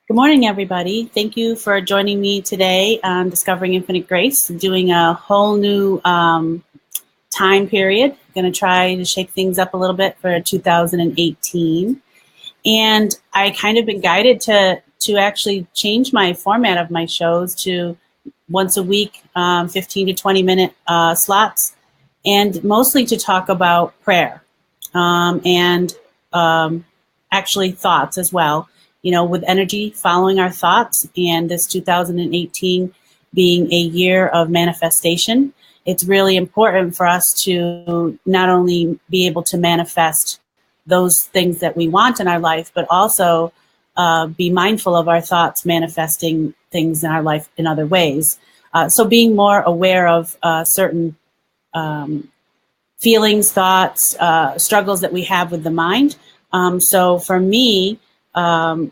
Good morning, everybody. Thank you for joining me today on Discovering Infinite Grace, doing a whole new time period. Going to try to shake things up a little bit for 2018. And I kind of been guided to actually change my format of my shows to once a week, 15 to 20 minute slots, and mostly to talk about prayer and actually thoughts as well. You know, with energy following our thoughts, and this 2018 being a year of manifestation, it's really important for us to not only be able to manifest those things that we want in our life, but also be mindful of our thoughts manifesting things in our life in other ways. So being more aware of certain feelings, thoughts, struggles that we have with the mind. So for me,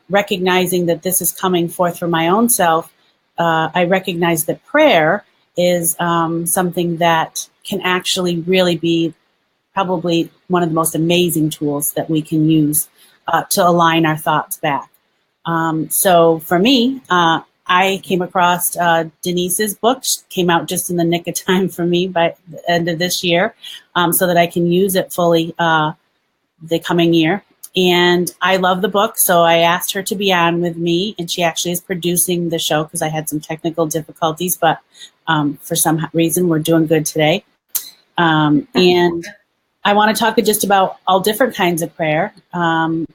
recognizing that this is coming forth from my own self, I recognize that prayer is something that can actually really be probably one of the most amazing tools that we can use to align our thoughts back. So for me, I came across Denise's book. She came out just in the nick of time for me by the end of this year, so that I can use it fully the coming year. And I love the book, so I asked her to be on with me, and she actually is producing the show because I had some technical difficulties, but for some reason we're doing good today. And I want to talk just about all different kinds of prayer and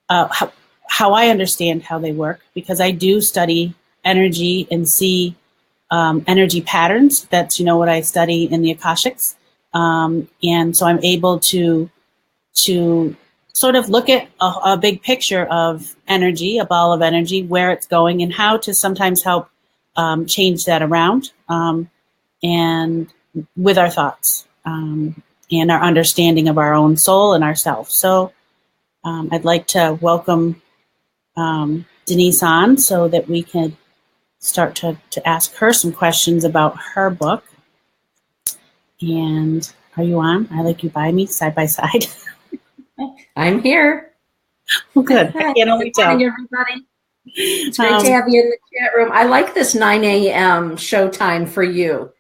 how I understand how they work, because I do study energy and see energy patterns. That's, what I study in the Akashics. And so I'm able to sort of look at a big picture of energy, a ball of energy, where it's going, and how to sometimes help change that around and with our thoughts and our understanding of our own soul and ourself. So I'd like to welcome Denise on so that we can start to ask her some questions about her book. And are you on? I like you by me, side by side. I'm here. Well, good. I can't only tell. Good morning, everybody. It's great to have you in the chat room. I like this 9 a.m. showtime for you.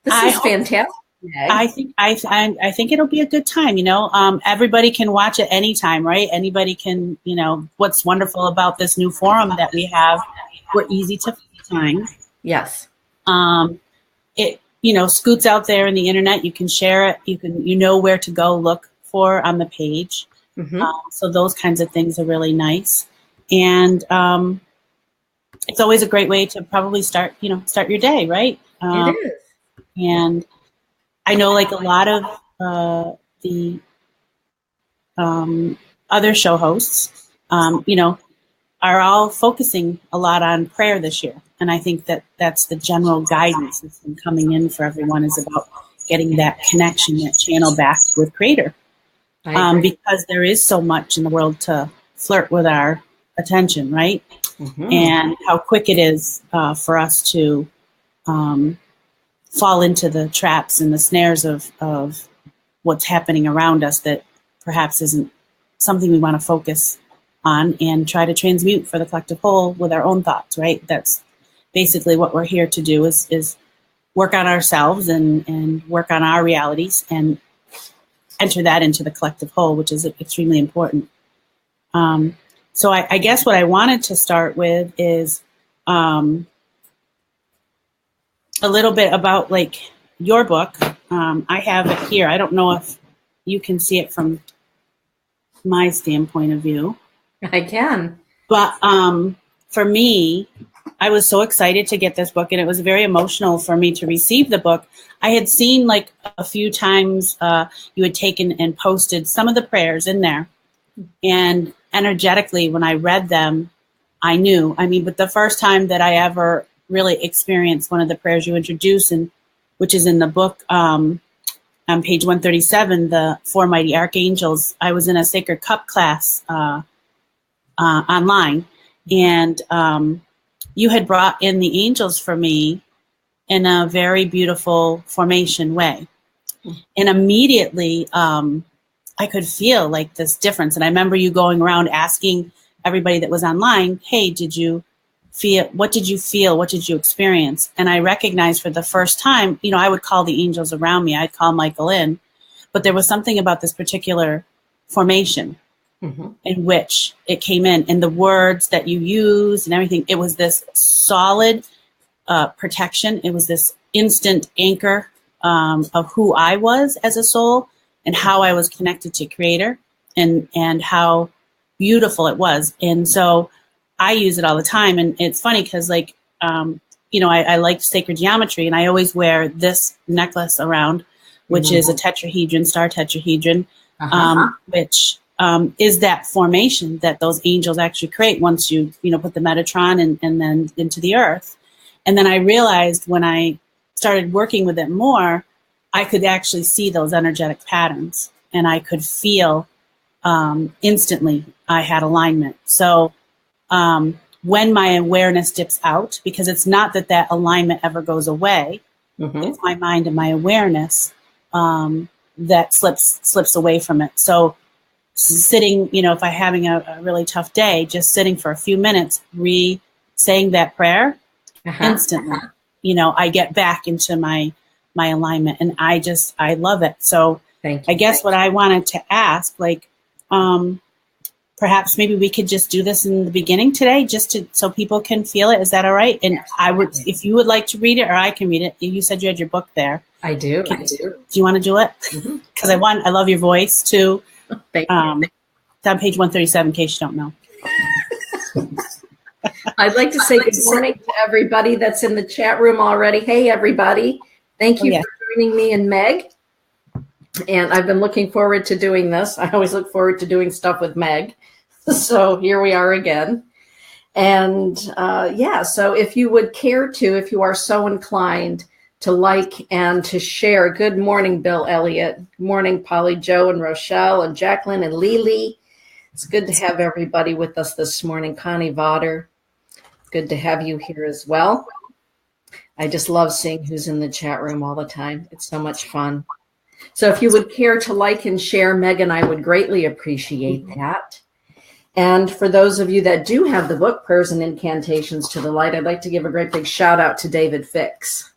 This is fantastic. I think it'll be a good time. Everybody can watch at any time, right? Anybody can. What's wonderful about this new forum that we have, we're easy to find. Yes. It scoots out there in the internet. You can share it. You know where to go look for on the page. Mm-hmm. So those kinds of things are really nice. And it's always a great way to probably start your day, right? It is. And I know, like a lot of the other show hosts, are all focusing a lot on prayer this year. And I think that that's the general guidance that's been coming in for everyone, is about getting that connection, that channel back with Creator. Because there is so much in the world to flirt with our attention, right? Mm-hmm. And how quick it is for us to fall into the traps and the snares of what's happening around us that perhaps isn't something we want to focus on and try to transmute for the collective whole with our own thoughts, right? That's basically what we're here to do, is work on ourselves and work on our realities and enter that into the collective whole, which is extremely important. So I guess what I wanted to start with is a little bit about your book. I have it here. I don't know if you can see it from my standpoint of view. I can. But for me, I was so excited to get this book, and it was very emotional for me to receive the book. I had seen a few times you had taken and posted some of the prayers in there, and energetically when I read them, I knew. But the first time that I ever really experienced one of the prayers you introduced, and which is in the book on page 137, the Four Mighty Archangels, I was in a Sacred Cup class online, and you had brought in the angels for me in a very beautiful formation way. And immediately I could feel this difference. And I remember you going around asking everybody that was online, hey, what did you feel? What did you experience? And I recognized for the first time, I would call the angels around me. I'd call Michael in, but there was something about this particular formation in which it came in, and the words that you used and everything. It was this solid protection. It was this instant anchor of who I was as a soul and how I was connected to Creator, and how beautiful it was. And so I use it all the time. And it's funny because I like sacred geometry, and I always wear this necklace around, which is a tetrahedron, star tetrahedron, which is that formation that those angels actually create once you put the Metatron and then into the earth. And then I realized when I started working with it more, I could actually see those energetic patterns, and I could feel instantly I had alignment. So when my awareness dips out, because it's not that alignment ever goes away, it's my mind and my awareness that slips away from it. So sitting, if I'm having a really tough day, just sitting for a few minutes, saying that prayer, instantly, I get back into my alignment, and I love it. So I guess what I wanted to ask, perhaps maybe we could just do this in the beginning today, so people can feel it. Is that all right? And I would, if you would like to read it, or I can read it. You said you had your book there. I do. Do you want to do it? Because I love your voice too. It's on page 137, in case you don't know. I'd like to say good morning to everybody that's in the chat room already. Hey, everybody. Thank you for joining me and Meg. And I've been looking forward to doing this. I always look forward to doing stuff with Meg. So here we are again. And so if you would care to, if you are so inclined to like and to share. Good morning, Bill Elliott. Good morning, Polly Joe and Rochelle and Jacqueline and Lily. It's good to have everybody with us this morning. Connie Vodder, good to have you here as well. I just love seeing who's in the chat room all the time. It's so much fun. So if you would care to like and share, Meg and I would greatly appreciate that. And for those of you that do have the book, Prayers and Incantations to the Light, I'd like to give a great big shout out to David Fix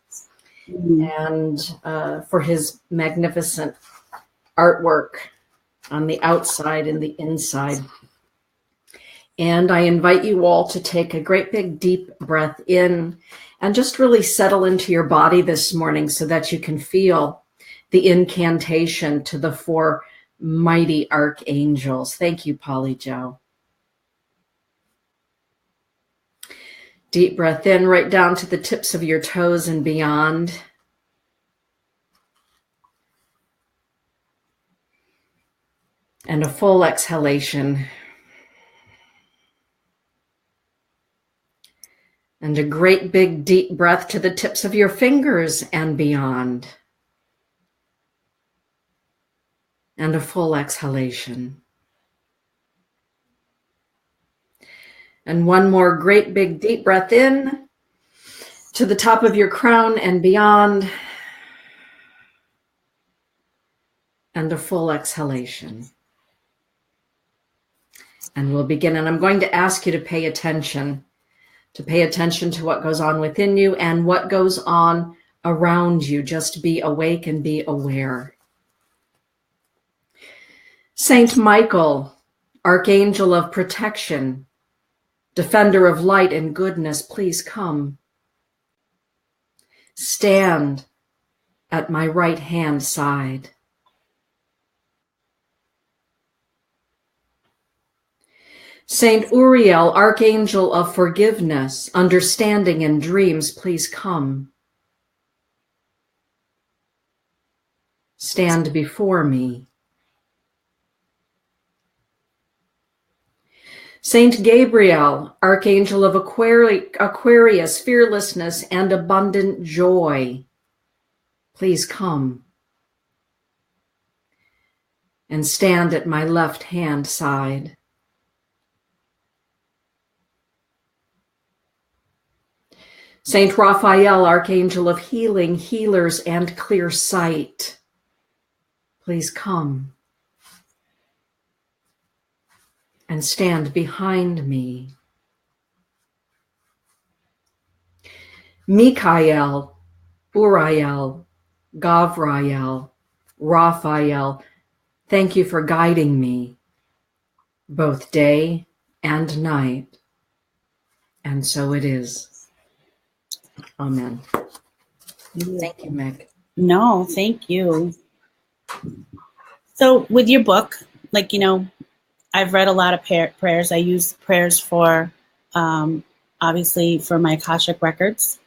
and for his magnificent artwork on the outside and the inside. And I invite you all to take a great big deep breath in and just really settle into your body this morning so that you can feel the incantation to the 4 mighty archangels. Thank you, Polly Joe. Deep breath in, right down to the tips of your toes and beyond. And a full exhalation. And a great big deep breath to the tips of your fingers and beyond. And a full exhalation. And one more great big deep breath in to the top of your crown and beyond. And a full exhalation. And we'll begin. And I'm going to ask you to pay attention to what goes on within you and what goes on around you. Just be awake and be aware. Saint Michael, Archangel of Protection, Defender of Light and Goodness, please come. Stand at my right hand side. Saint Uriel, Archangel of Forgiveness, Understanding and Dreams, please come. Stand before me. Saint Gabriel, Archangel of Aquarius, Fearlessness and Abundant Joy, please come. And stand at my left hand side. Saint Raphael, Archangel of Healing, Healers, and Clear Sight, please come. and stand behind me. Mikael, Uriel, Gavriel, Raphael, thank you for guiding me, both day and night. And so it is. Amen. Thank you, Meg. No, thank you. So with your book, like, I've read a lot of prayers. I use prayers for, obviously, for my Akashic records.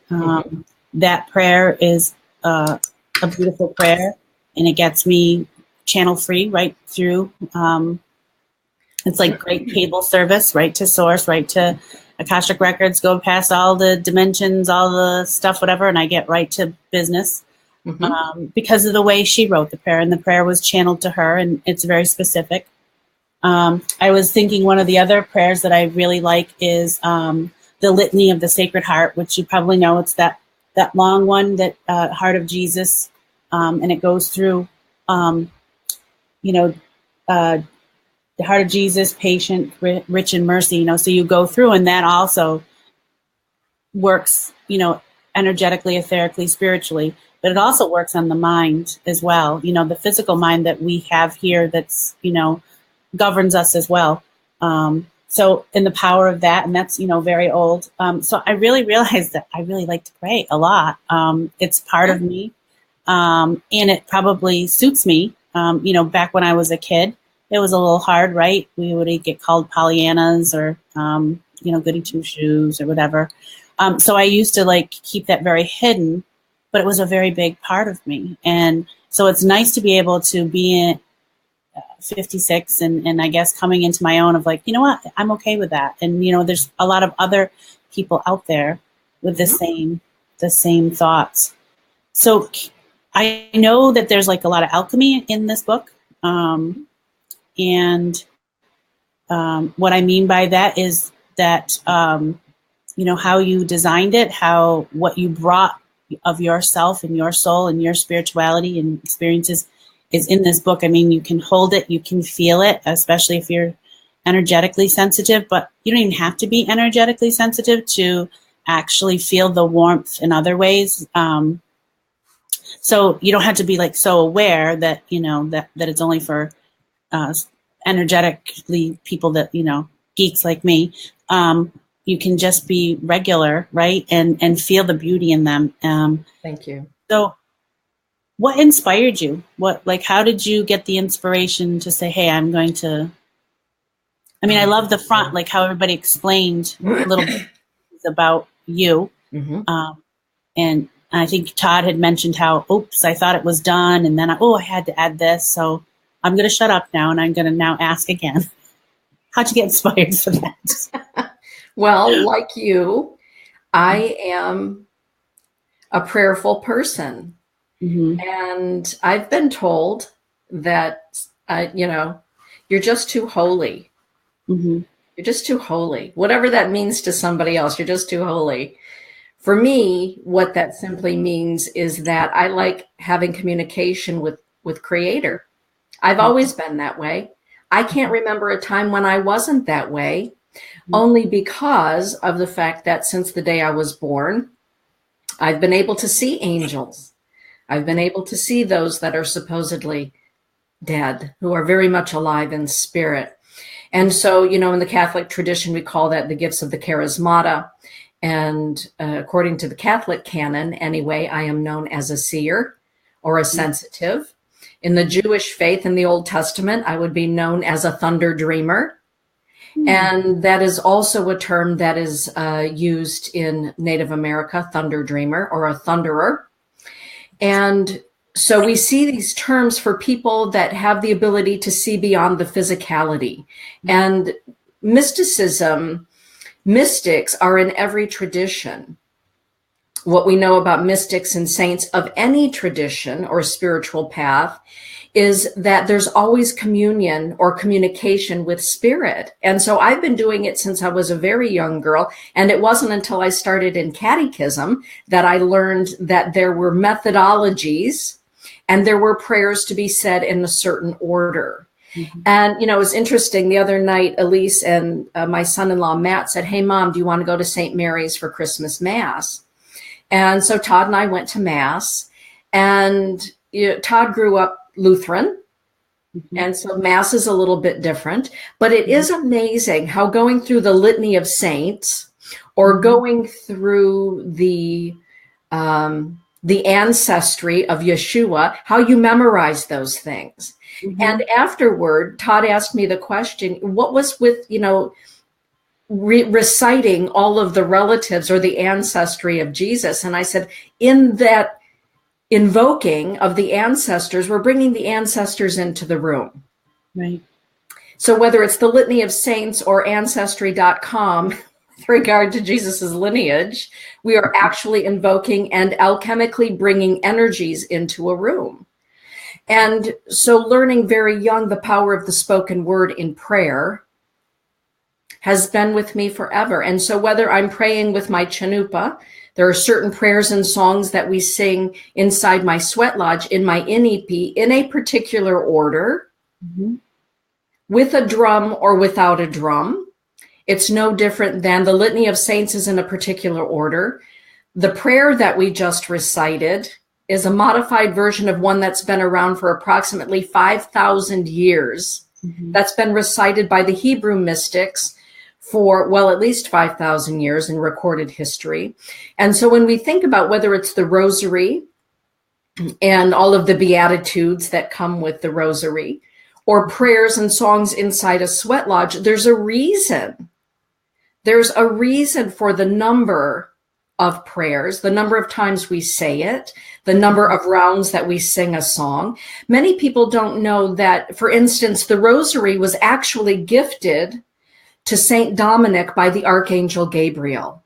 That prayer is a beautiful prayer, and it gets me channel free right through. It's like great cable service, right to source, right to Akashic records, go past all the dimensions, all the stuff, whatever, and I get right to business. Because of the way she wrote the prayer, and the prayer was channeled to her, and it's very specific. I was thinking one of the other prayers that I really like is the Litany of the Sacred Heart, which you probably know. It's that long one, that Heart of Jesus, and it goes through, the Heart of Jesus, patient, rich in mercy. So you go through, and that also works, energetically, etherically, spiritually. But it also works on the mind as well. The physical mind that we have here that's, governs us as well. So in the power of that, and that's, very old. So I really realized that I really like to pray a lot. It's part of me. And it probably suits me. Back when I was a kid, it was a little hard, right? We would get called Pollyannas or, goody two shoes or whatever. So I used to keep that very hidden, but it was a very big part of me. And so it's nice to be able to be in 56 and I guess coming into my own of you know what, I'm okay with that. And, there's a lot of other people out there with the same thoughts. So I know that there's a lot of alchemy in this book. And what I mean by that is that, how you designed it, what you brought of yourself and your soul and your spirituality and experiences is in this book. I mean, you can hold it, you can feel it, especially if you're energetically sensitive, but you don't even have to be energetically sensitive to actually feel the warmth in other ways. So you don't have to be so aware that, that it's only for energetically people that, geeks like me. You can just be regular, right? And feel the beauty in them. Thank you. So what inspired you? How did you get the inspiration to say, hey, I'm going to, I love the front, how everybody explained a little bit about you. And I think Todd had mentioned how, oops, I thought it was done. And then, I had to add this. So I'm going to shut up now and I'm going to now ask again. How'd you get inspired for that? Well, like you, I am a prayerful person. And I've been told that, you're just too holy. You're just too holy. Whatever that means to somebody else, you're just too holy. For me, what that simply means is that I like having communication with Creator. I've always been that way. I can't remember a time when I wasn't that way, only because of the fact that since the day I was born, I've been able to see angels. I've been able to see those that are supposedly dead, who are very much alive in spirit. And so, in the Catholic tradition, we call that the gifts of the charismata. And according to the Catholic canon, anyway, I am known as a seer or a sensitive. In the Jewish faith in the Old Testament, I would be known as a thunder dreamer. And that is also a term that is used in Native America, thunder dreamer or a thunderer. And so we see these terms for people that have the ability to see beyond the physicality. And mysticism, mystics are in every tradition. What we know about mystics and saints of any tradition or spiritual path is that there's always communion or communication with spirit. And so I've been doing it since I was a very young girl. And it wasn't until I started in catechism that I learned that there were methodologies and there were prayers to be said in a certain order. Mm-hmm. And, you know, it was interesting. The other night, Elise and my son-in-law, Matt, said, "Hey, Mom, do you want to go to St. Mary's for Christmas Mass?" And so Todd and I went to Mass. And Todd grew up Lutheran. Mm-hmm. And so Mass is a little bit different. But it is amazing how going through the Litany of Saints or going through the ancestry of Yeshua, how you memorize those things. Mm-hmm. And afterward, Todd asked me the question, what was with, you know, reciting all of the relatives or the ancestry of Jesus? And I said, in that invoking of the ancestors, we're bringing the ancestors into the room. Right. So whether it's the Litany of Saints or Ancestry.com, with regard to Jesus's lineage, we are actually invoking and alchemically bringing energies into a room. And so learning very young the power of the spoken word in prayer has been with me forever. And so whether I'm praying with my chanupa, there are certain prayers and songs that we sing inside my sweat lodge in my inipi in a particular order, with a drum or without a drum. It's no different than the Litany of Saints is in a particular order. The prayer that we just recited is a modified version of one that's been around for approximately 5,000 years. That's been recited by the Hebrew mystics for, well, at least 5,000 years in recorded history. And so when we think about whether it's the rosary and all of the beatitudes that come with the rosary, or prayers and songs inside a sweat lodge, there's a reason. There's a reason for the number of prayers, the number of times we say it, the number of rounds that we sing a song. Many people don't know that, for instance, the rosary was actually gifted to Saint Dominic by the Archangel Gabriel.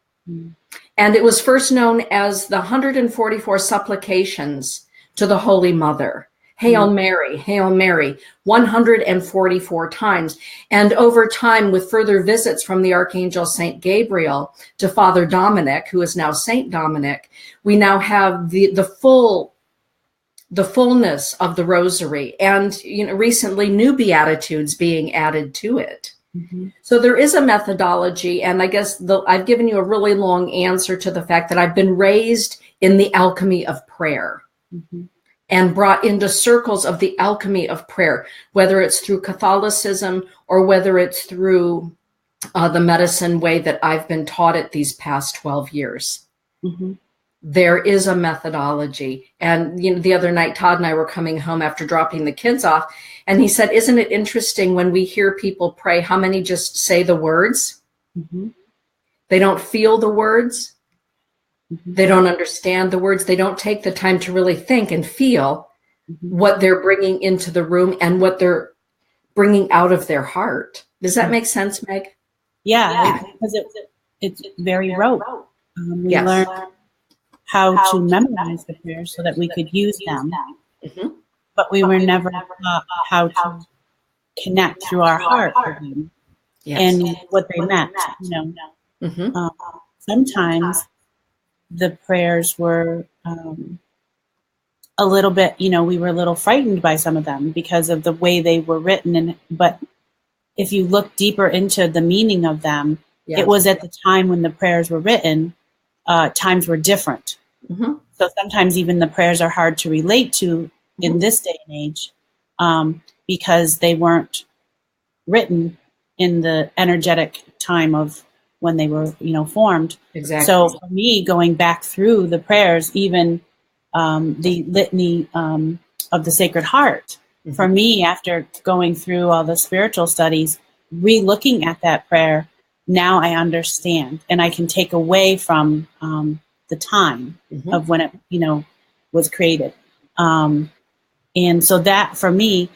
And it was first known as the 144 supplications to the Holy Mother. Hail Mary, 144 times. And over time, with further visits from the Archangel Saint Gabriel to Father Dominic, who is now Saint Dominic, we now have the fullness of the rosary, and, you know, recently new beatitudes being added to it. So there is a methodology, and I guess I've given you a really long answer to the fact that I've been raised in the alchemy of prayer. And brought into circles of the alchemy of prayer, whether it's through Catholicism or whether it's through the medicine way that I've been taught it these past 12 years. There is a methodology. And, you know, the other night, Todd and I were coming home after dropping the kids off, and he said, "Isn't it interesting when we hear people pray, how many just say the words? They don't feel the words. They don't understand the words. They don't take the time to really think and feel what they're bringing into the room and what they're bringing out of their heart." Does that make sense, Meg? Yeah. Because it's very rote. We learned how to memorize the prayers so that we could use them, but we were never taught how to connect through our heart with them and what they meant. You know, sometimes the prayers were a little bit, you know, we were a little frightened by some of them because of the way they were written. But if you look deeper into the meaning of them, it was at the time when the prayers were written, times were different. So sometimes even the prayers are hard to relate to in this day and age because they weren't written in the energetic time of when they were, you know, formed. Exactly. So for me, going back through the prayers, even the litany of the Sacred Heart, for me, after going through all the spiritual studies, re-looking at that prayer, now I understand, and I can take away from the time of when it, you know, was created. And so that, for me,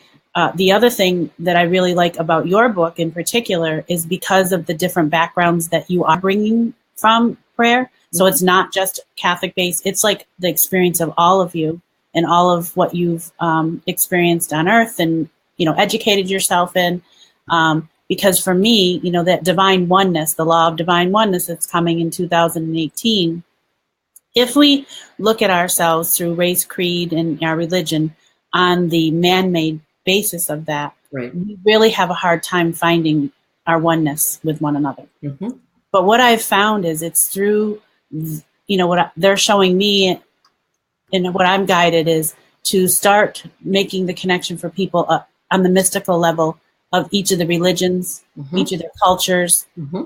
the other thing that I really like about your book in particular is because of the different backgrounds that you are bringing from prayer. So it's not just Catholic based. It's like the experience of all of you and all of what you've experienced on earth and, you know, educated yourself in. Because for me, you know, that divine oneness, the law of divine oneness that's coming in 2018, if we look at ourselves through race, creed, and our religion on the man-made basis of that, Right. we really have a hard time finding our oneness with one another. Mm-hmm. But what I've found is it's through, what they're showing me, and what I'm guided is to start making the connection for people on the mystical level of each of the religions, Mm-hmm. each of their cultures, Mm-hmm.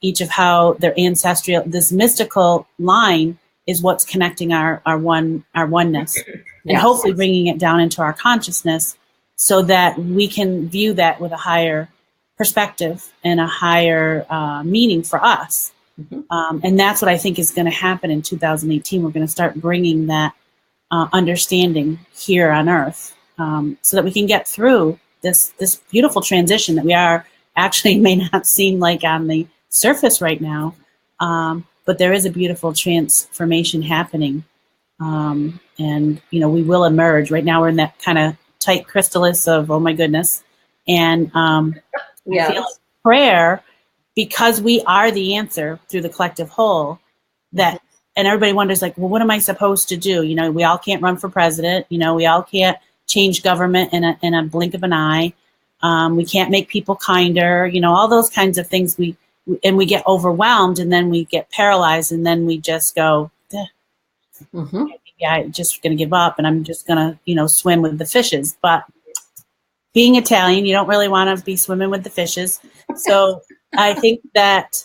each of how their ancestral, this mystical line is what's connecting our oneness, and Yes. hopefully bringing it down into our consciousness so that we can view that with a higher perspective and a higher meaning for us. Mm-hmm. And that's what I think is going to happen in 2018. We're going to start bringing that understanding here on Earth, so that we can get through this beautiful transition that we are actually may not seem like on the surface right now, but there is a beautiful transformation happening, and we will emerge. Right now we're in that kind of tight chrysalis of, oh my goodness, and Yes. I feel like prayer, because we are the answer through the collective whole, that and everybody wonders, like, well, what am I supposed to do? We all can't run for president. We all can't change government in a blink of an eye. We can't make people kinder. All those kinds of things. We get overwhelmed, and then we get paralyzed, and then we just go, Mm-hmm. yeah, I'm just going to give up, and I'm just going to, swim with the fishes. But being Italian, you don't really want to be swimming with the fishes. So I think that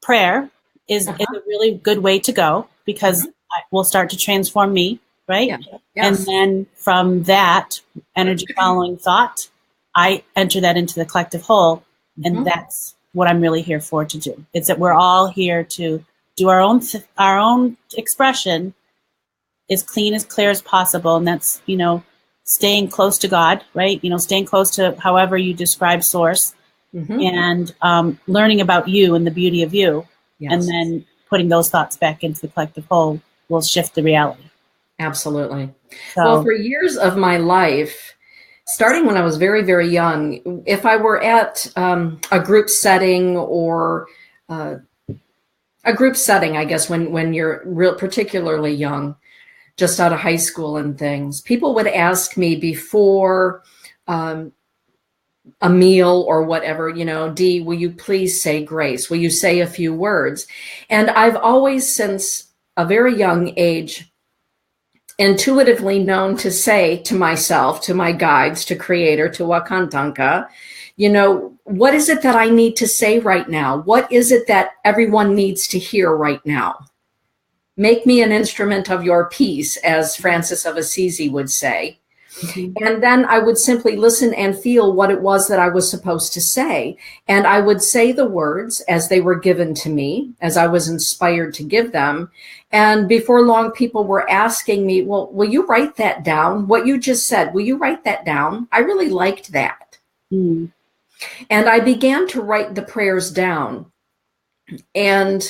prayer is a really good way to go, because it will start to transform me, right? Yeah. Yes. And then from that energy following thought, I enter that into the collective whole, and that's what I'm really here for to do. It's that we're all here to do our own expression as clean, as clear as possible, and that's staying close to God, right? Staying close to however you describe source, and learning about you and the beauty of you. Yes. And then putting those thoughts back into the collective whole will shift the reality. Absolutely. So, well, for years of my life, starting when I was very, very young, if I were at a group setting or a group setting, I guess, when you're particularly young, just out of high school and things, people would ask me before a meal or whatever, Dee, will you please say grace? Will you say a few words? And I've always, since a very young age, intuitively known to say to myself, to my guides, to Creator, to Wakantanka, what is it that I need to say right now? What is it that everyone needs to hear right now? Make me an instrument of your peace, as Francis of Assisi would say. And then I would simply listen and feel what it was that I was supposed to say. And I would say the words as they were given to me, as I was inspired to give them. And before long, people were asking me, well, will you write that down? What you just said, will you write that down? I really liked that. And I began to write the prayers down. And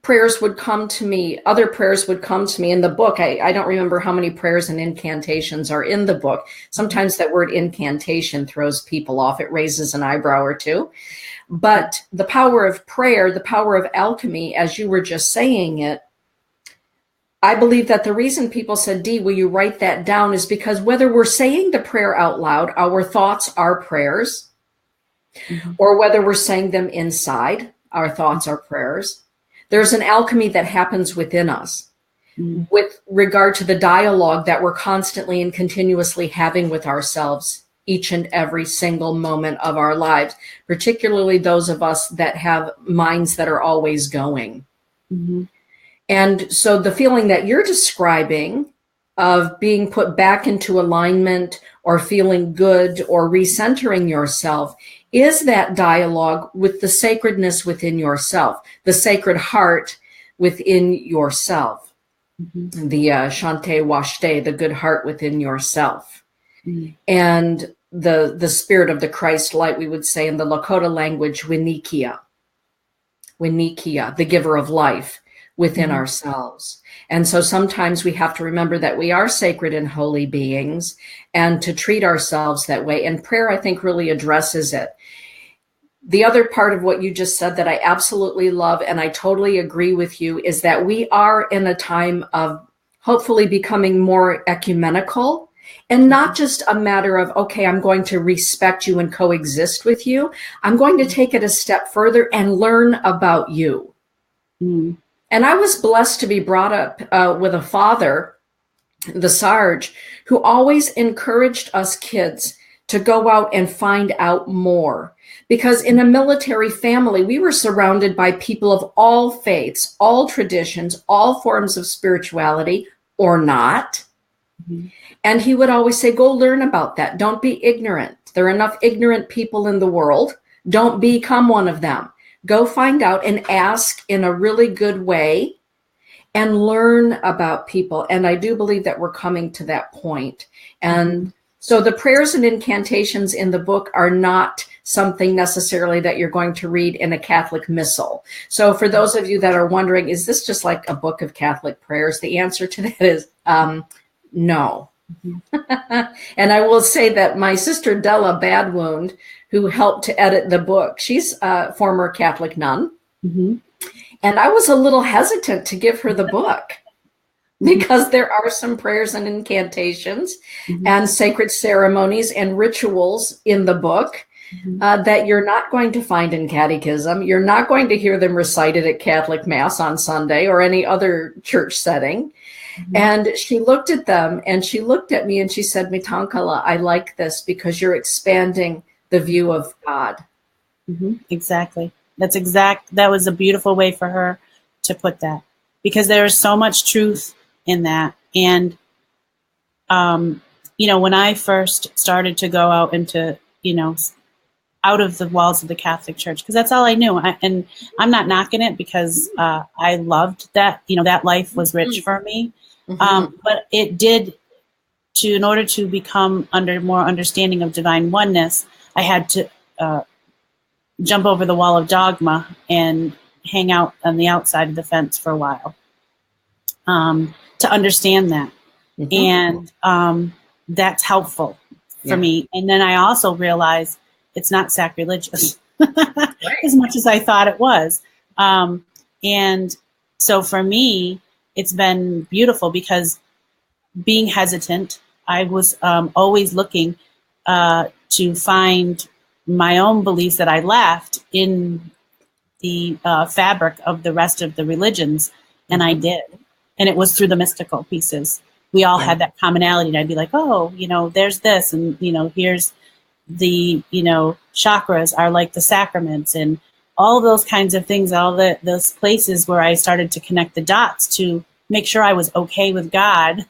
prayers would come to me, other prayers would come to me in the book. I don't remember how many prayers and incantations are in the book. Sometimes that word incantation throws people off. It raises an eyebrow or two. But the power of prayer, the power of alchemy, as you were just saying it, I believe that the reason people said, Dee, will you write that down, is because whether we're saying the prayer out loud, our thoughts are prayers, or whether we're saying them inside, our thoughts are prayers. There's an alchemy that happens within us with regard to the dialogue that we're constantly and continuously having with ourselves each and every single moment of our lives, particularly those of us that have minds that are always going. And so the feeling that you're describing of being put back into alignment or feeling good or recentering yourself is that dialogue with the sacredness within yourself, the sacred heart within yourself, the Shante Washte, the good heart within yourself. And the spirit of the Christ light, we would say in the Lakota language, Winikia, the giver of life within ourselves. And so sometimes we have to remember that we are sacred and holy beings, and to treat ourselves that way. And prayer, I think, really addresses it. The other part of what you just said that I absolutely love, and I totally agree with you, is that we are in a time of hopefully becoming more ecumenical And not just a matter of, okay, I'm going to respect you and coexist with you. I'm going to take it a step further and learn about you. Mm. And I was blessed to be brought up with a father, the Sarge, who always encouraged us kids to go out and find out more. Because in a military family, we were surrounded by people of all faiths, all traditions, all forms of spirituality, or not. Mm-hmm. And he would always say, go learn about that. Don't be ignorant. There are enough ignorant people in the world. Don't become one of them. Go find out and ask in a really good way and learn about people. And I do believe that we're coming to that point. And so the prayers and incantations in the book are not something necessarily that you're going to read in a Catholic missal. So for those of you that are wondering, is this just like a book of Catholic prayers? The answer to that is no. And I will say that my sister Della Badwound, who helped to edit the book, she's a former Catholic nun. Mm-hmm. And I was a little hesitant to give her the book because there are some prayers and incantations and sacred ceremonies and rituals in the book that you're not going to find in catechism. You're not going to hear them recited at Catholic Mass on Sunday or any other church setting. And she looked at them and she looked at me and she said, Mitankala, I like this because you're expanding the view of God. Exactly. That was a beautiful way for her to put that, because there is so much truth in that. And, when I first started to go out into, out of the walls of the Catholic Church, because that's all I knew. And I'm not knocking it because I loved that, that life was rich for me. But it did, in order to become under more understanding of divine oneness, I had to jump over the wall of dogma and hang out on the outside of the fence for a while to understand that. And that's helpful for me. And then I also realized it's not sacrilegious as much as I thought it was. And so for me, it's been beautiful because being hesitant, I was always looking to find my own beliefs that I left in the fabric of the rest of the religions. And I did. And it was through the mystical pieces. We all had that commonality. And I'd be like, oh, there's this. And, here's the, chakras are like the sacraments and all those kinds of things, all those places where I started to connect the dots to make sure I was okay with God,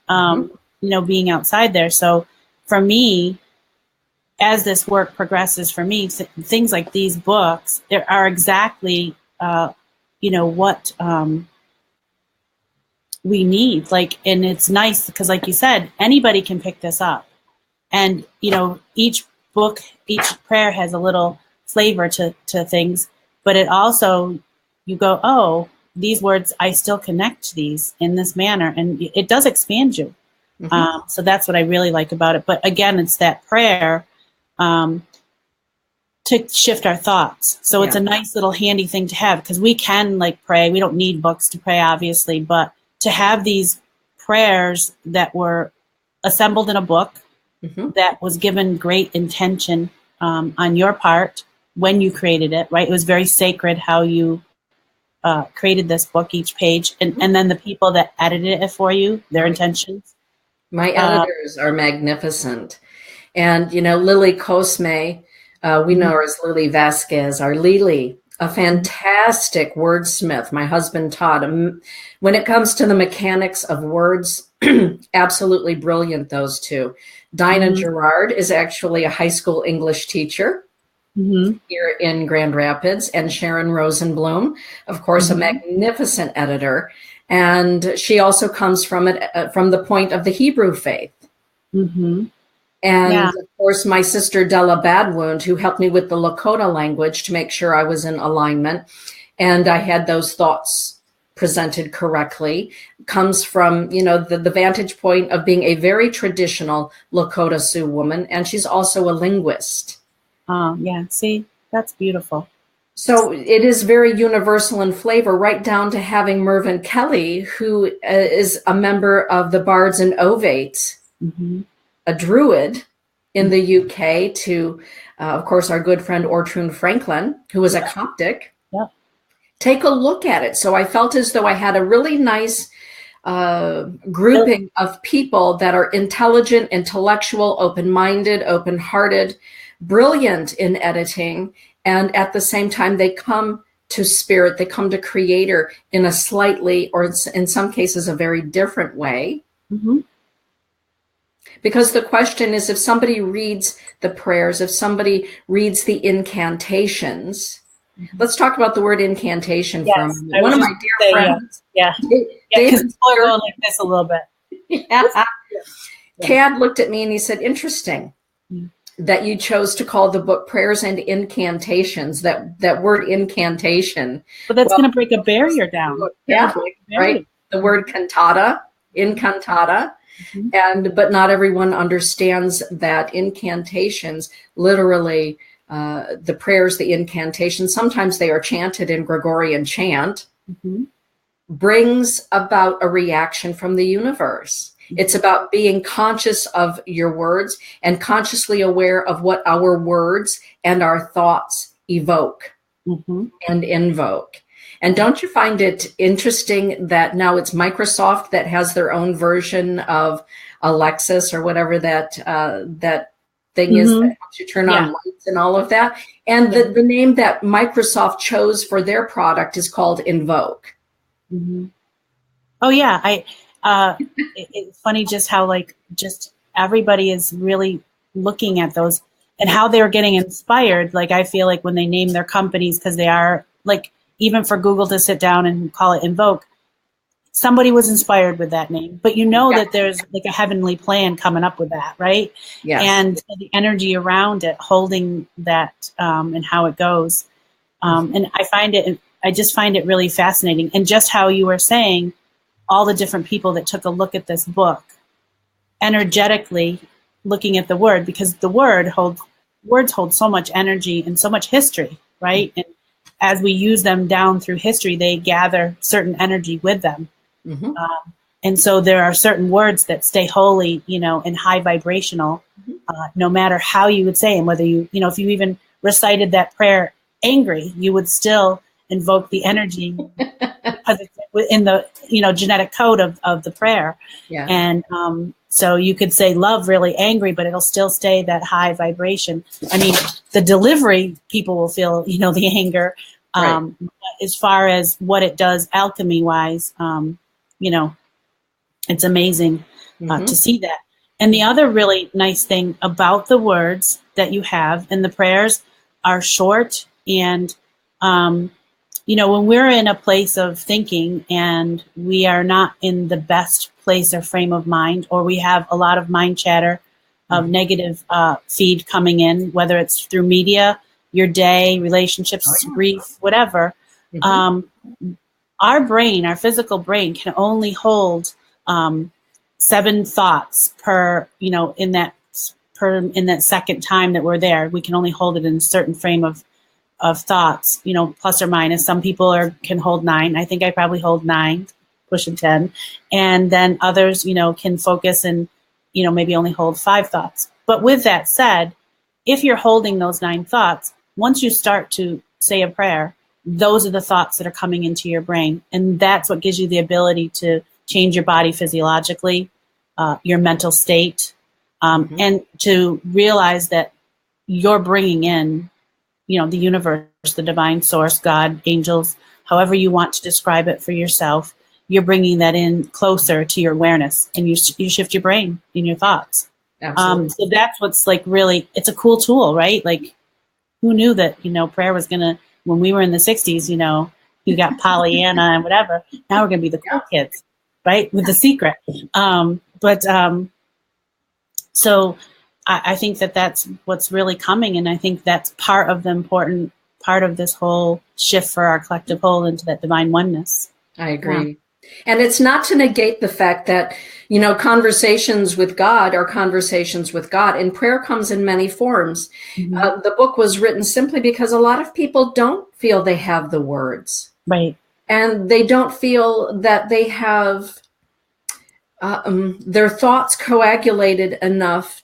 being outside there. So for me, as this work progresses for me, things like these books, there are exactly, what we need. And it's nice because, like you said, anybody can pick this up. And, each book, each prayer has a little flavor to things, but it also, you go, oh, these words, I still connect to these in this manner. And it does expand you. So that's what I really like about it. But again, it's that prayer to shift our thoughts. So it's a nice little handy thing to have because we can pray. We don't need books to pray, obviously, but to have these prayers that were assembled in a book that was given great intention on your part when you created it, right? It was very sacred how you created this book, each page, and then the people that edited it for you, their intentions. My editors are magnificent. And, Lily Cosme, we know her as Lily Vasquez, our Lily, a fantastic wordsmith. My husband taught him. When it comes to the mechanics of words, absolutely brilliant, those two. Dinah Gerard is actually a high school English teacher here in Grand Rapids, and Sharon Rosenblum, of course, a magnificent editor. And she also comes from the point of the Hebrew faith. And of course, my sister Della Badwound, who helped me with the Lakota language to make sure I was in alignment and I had those thoughts presented correctly, comes from, the vantage point of being a very traditional Lakota Sioux woman. And she's also a linguist. See, that's beautiful. So it is very universal in flavor, right down to having Mervyn Kelly, who is a member of the Bards and Ovates a Druid in the UK, to, of course, our good friend Ortrun Franklin, who was a Coptic. Yeah. Take a look at it. So I felt as though I had a really nice grouping of people that are intelligent, intellectual, open-minded, open-hearted, brilliant in editing, and at the same time they come to spirit, they come to creator in a slightly, or in some cases a very different way. Because the question is, if somebody reads the prayers, if somebody reads the incantations, let's talk about the word incantation for a moment. One of my dear friends, because we're going like this a little bit. Cad looked at me and he said, interesting that you chose to call the book Prayers and Incantations, that word incantation. But that's going to break a barrier down. Right? The word cantata, incantata. But not everyone understands that incantations, literally, the prayers, the incantations, sometimes they are chanted in Gregorian chant, brings about a reaction from the universe. It's about being conscious of your words and consciously aware of what our words and our thoughts evoke and invoke. And don't you find it interesting that now it's Microsoft that has their own version of Alexis, or whatever that thing is that helps you turn on lights and all of that. And the name that Microsoft chose for their product is called Invoke. Oh yeah, it's funny just how just everybody is really looking at those and how they're getting inspired. Like I feel like when they name their companies, because they are like, even for Google to sit down and call it Invoke, somebody was inspired with that name. But you know that there's like a heavenly plan coming up with that, right? Yeah. And the energy around it, holding that and how it goes. And I just find it really fascinating. And just how you were saying, all the different people that took a look at this book, energetically looking at the word, because the words hold so much energy and so much history, right? And as we use them down through history, they gather certain energy with them. And so there are certain words that stay holy, and high vibrational, no matter how you would say them, whether if you even recited that prayer angry, you would still invoke the energy because it's in the, genetic code of the prayer. Yeah. And so you could say love really angry, but it'll still stay that high vibration. I mean, the delivery, people will feel, the anger. Right. As far as what it does alchemy wise, it's amazing to see that. And the other really nice thing about the words that you have and the prayers are short. And, when we're in a place of thinking and we are not in the best place or frame of mind, or we have a lot of mind chatter of negative feed coming in, whether it's through media, your day, relationships, grief, whatever, our brain, our physical brain, can only hold 7 thoughts per, in that second time that we're there. We can only hold it in a certain frame of thoughts, plus or minus. Some people can hold 9. I think I probably hold 9, pushing 10. And then others, can focus and, maybe only hold 5 thoughts. But with that said, if you're holding those 9 thoughts, once you start to say a prayer, those are the thoughts that are coming into your brain. And that's what gives you the ability to change your body physiologically, your mental state, and to realize that you're bringing in, the universe, the divine source, God, angels, however you want to describe it for yourself. You're bringing that in closer to your awareness, and you shift your brain in your thoughts. So that's what's really, it's a cool tool, right? Like, who knew that, prayer was going to, when we were in the 60s, you got Pollyanna and whatever. Now we're going to be the cool kids, right? With The Secret. So I think that that's what's really coming. And I think that's part of the important part of this whole shift for our collective whole into that divine oneness. I agree. Yeah. And it's not to negate the fact that, conversations with God are conversations with God, and prayer comes in many forms. The book was written simply because a lot of people don't feel they have the words. Right. And they don't feel that they have their thoughts coagulated enough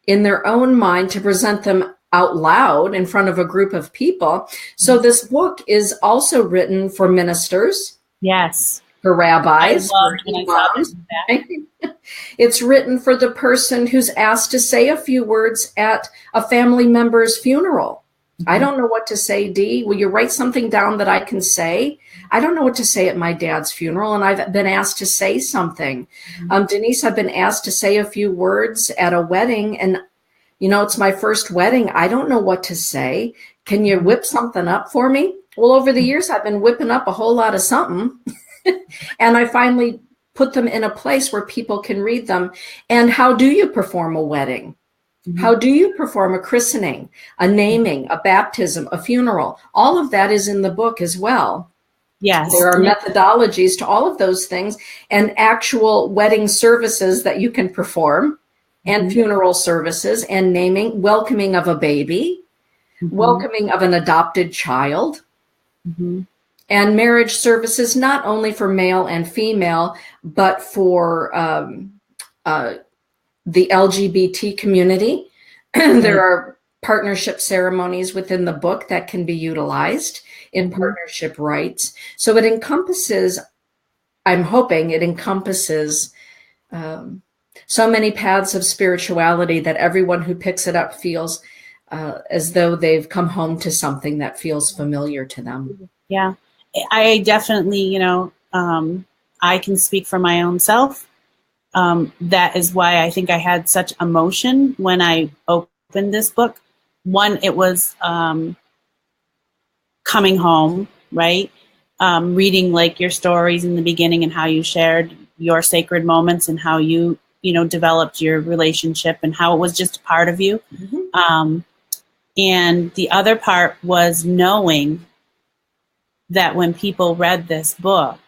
in their own mind to present them out loud in front of a group of people. So this book is also written for ministers. Yes. For rabbis. I loved when I saw that. It's written for the person who's asked to say a few words at a family member's funeral. Mm-hmm. I don't know what to say, Dee. Will you write something down that I can say? I don't know what to say at my dad's funeral, and I've been asked to say something. Mm-hmm. Denise, I've been asked to say a few words at a wedding, and it's my first wedding. I don't know what to say. Can you whip something up for me? Well, over the years, I've been whipping up a whole lot of something. And I finally put them in a place where people can read them. And how do you perform a wedding? Mm-hmm. How do you perform a christening, a naming, a baptism, a funeral? All of that is in the book as well. Yes. There are methodologies to all of those things and actual wedding services that you can perform, and funeral services and naming, welcoming of a baby, welcoming of an adopted child. Mm-hmm. And marriage services, not only for male and female, but for the LGBT community. There are partnership ceremonies within the book that can be utilized in partnership rites. So it encompasses, I'm hoping it encompasses so many paths of spirituality that everyone who picks it up feels as though they've come home to something that feels familiar to them. Yeah. I definitely, I can speak for my own self. That is why I think I had such emotion when I opened this book. One, it was coming home, right? Reading like your stories in the beginning and how you shared your sacred moments and how you, developed your relationship and how it was just a part of you. Mm-hmm. And the other part was knowing that when people read this book,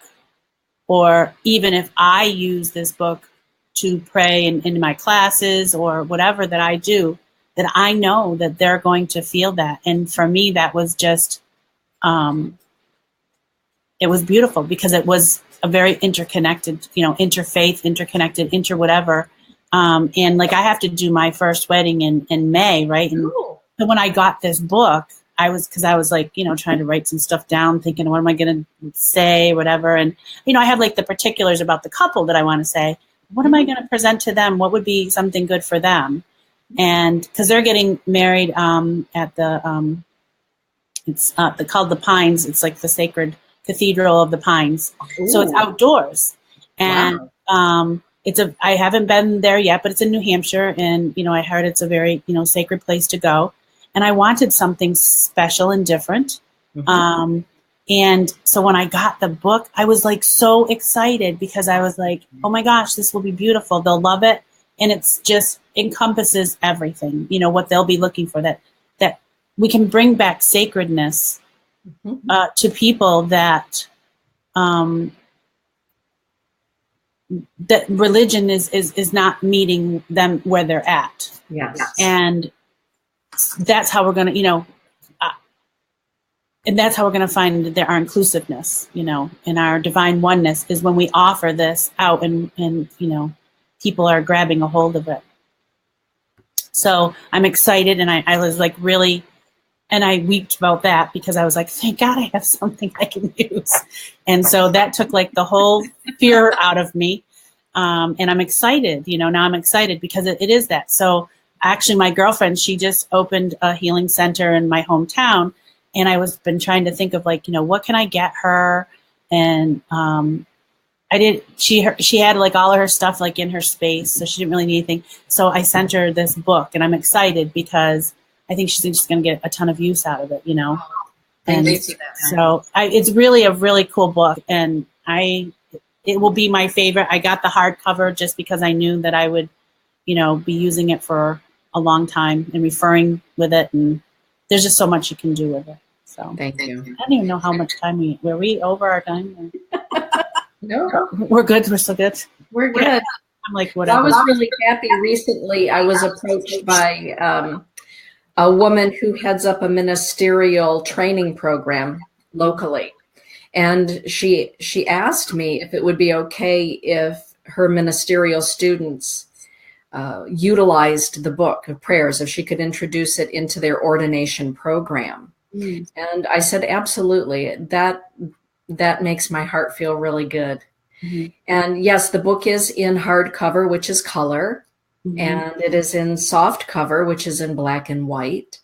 or even if I use this book to pray in my classes or whatever that I do, that I know that they're going to feel that. And for me, that was just, it was beautiful because it was a very interconnected, interfaith, interconnected, whatever. And like I have to do my first wedding in May, right? And so when I got this book, I was like, trying to write some stuff down, thinking, what am I going to say, whatever. And, I have like the particulars about the couple that I want to say. What am I going to present to them? What would be something good for them? And because they're getting married at the, it's called the Pines. It's like the sacred cathedral of the Pines. Ooh. So it's outdoors. And wow. I haven't been there yet, but it's in New Hampshire. And, I heard it's a very, sacred place to go. And I wanted something special and different. Mm-hmm. And so when I got the book, I was like so excited because I was like, oh my gosh, this will be beautiful. They'll love it. And it's just encompasses everything, what they'll be looking for, that we can bring back sacredness to people that that religion is not meeting them where they're at. Yes. And that's how we're going to, and that's how we're going to find our inclusiveness, and our divine oneness is when we offer this out and people are grabbing a hold of it. So I'm excited. And I was like really, and I weeped about that because I was like, thank God I have something I can use. And so that took like the whole fear out of me. And I'm excited, now I'm excited because it is that. So actually my girlfriend, she just opened a healing center in my hometown. And I was been trying to think of like, what can I get her? And she had like all of her stuff like in her space. So she didn't really need anything. So I sent her this book and I'm excited because I think she's just going to get a ton of use out of it, And so it's really a really cool book. And it will be my favorite. I got the hardcover just because I knew that I would, be using it for a long time and referring with it. And there's just so much you can do with it. So thank you. I don't even know how much time were we over our time? No, we're good. We're still good. We're good. Yeah. I'm like, whatever. I was really happy recently. I was approached by a woman who heads up a ministerial training program locally. And she asked me if it would be okay if her ministerial students utilized the book of prayers, if she could introduce it into their ordination program. And I said, absolutely. That makes my heart feel really good. And yes, the book is in hardcover, which is color, and it is in soft cover, which is in black and white.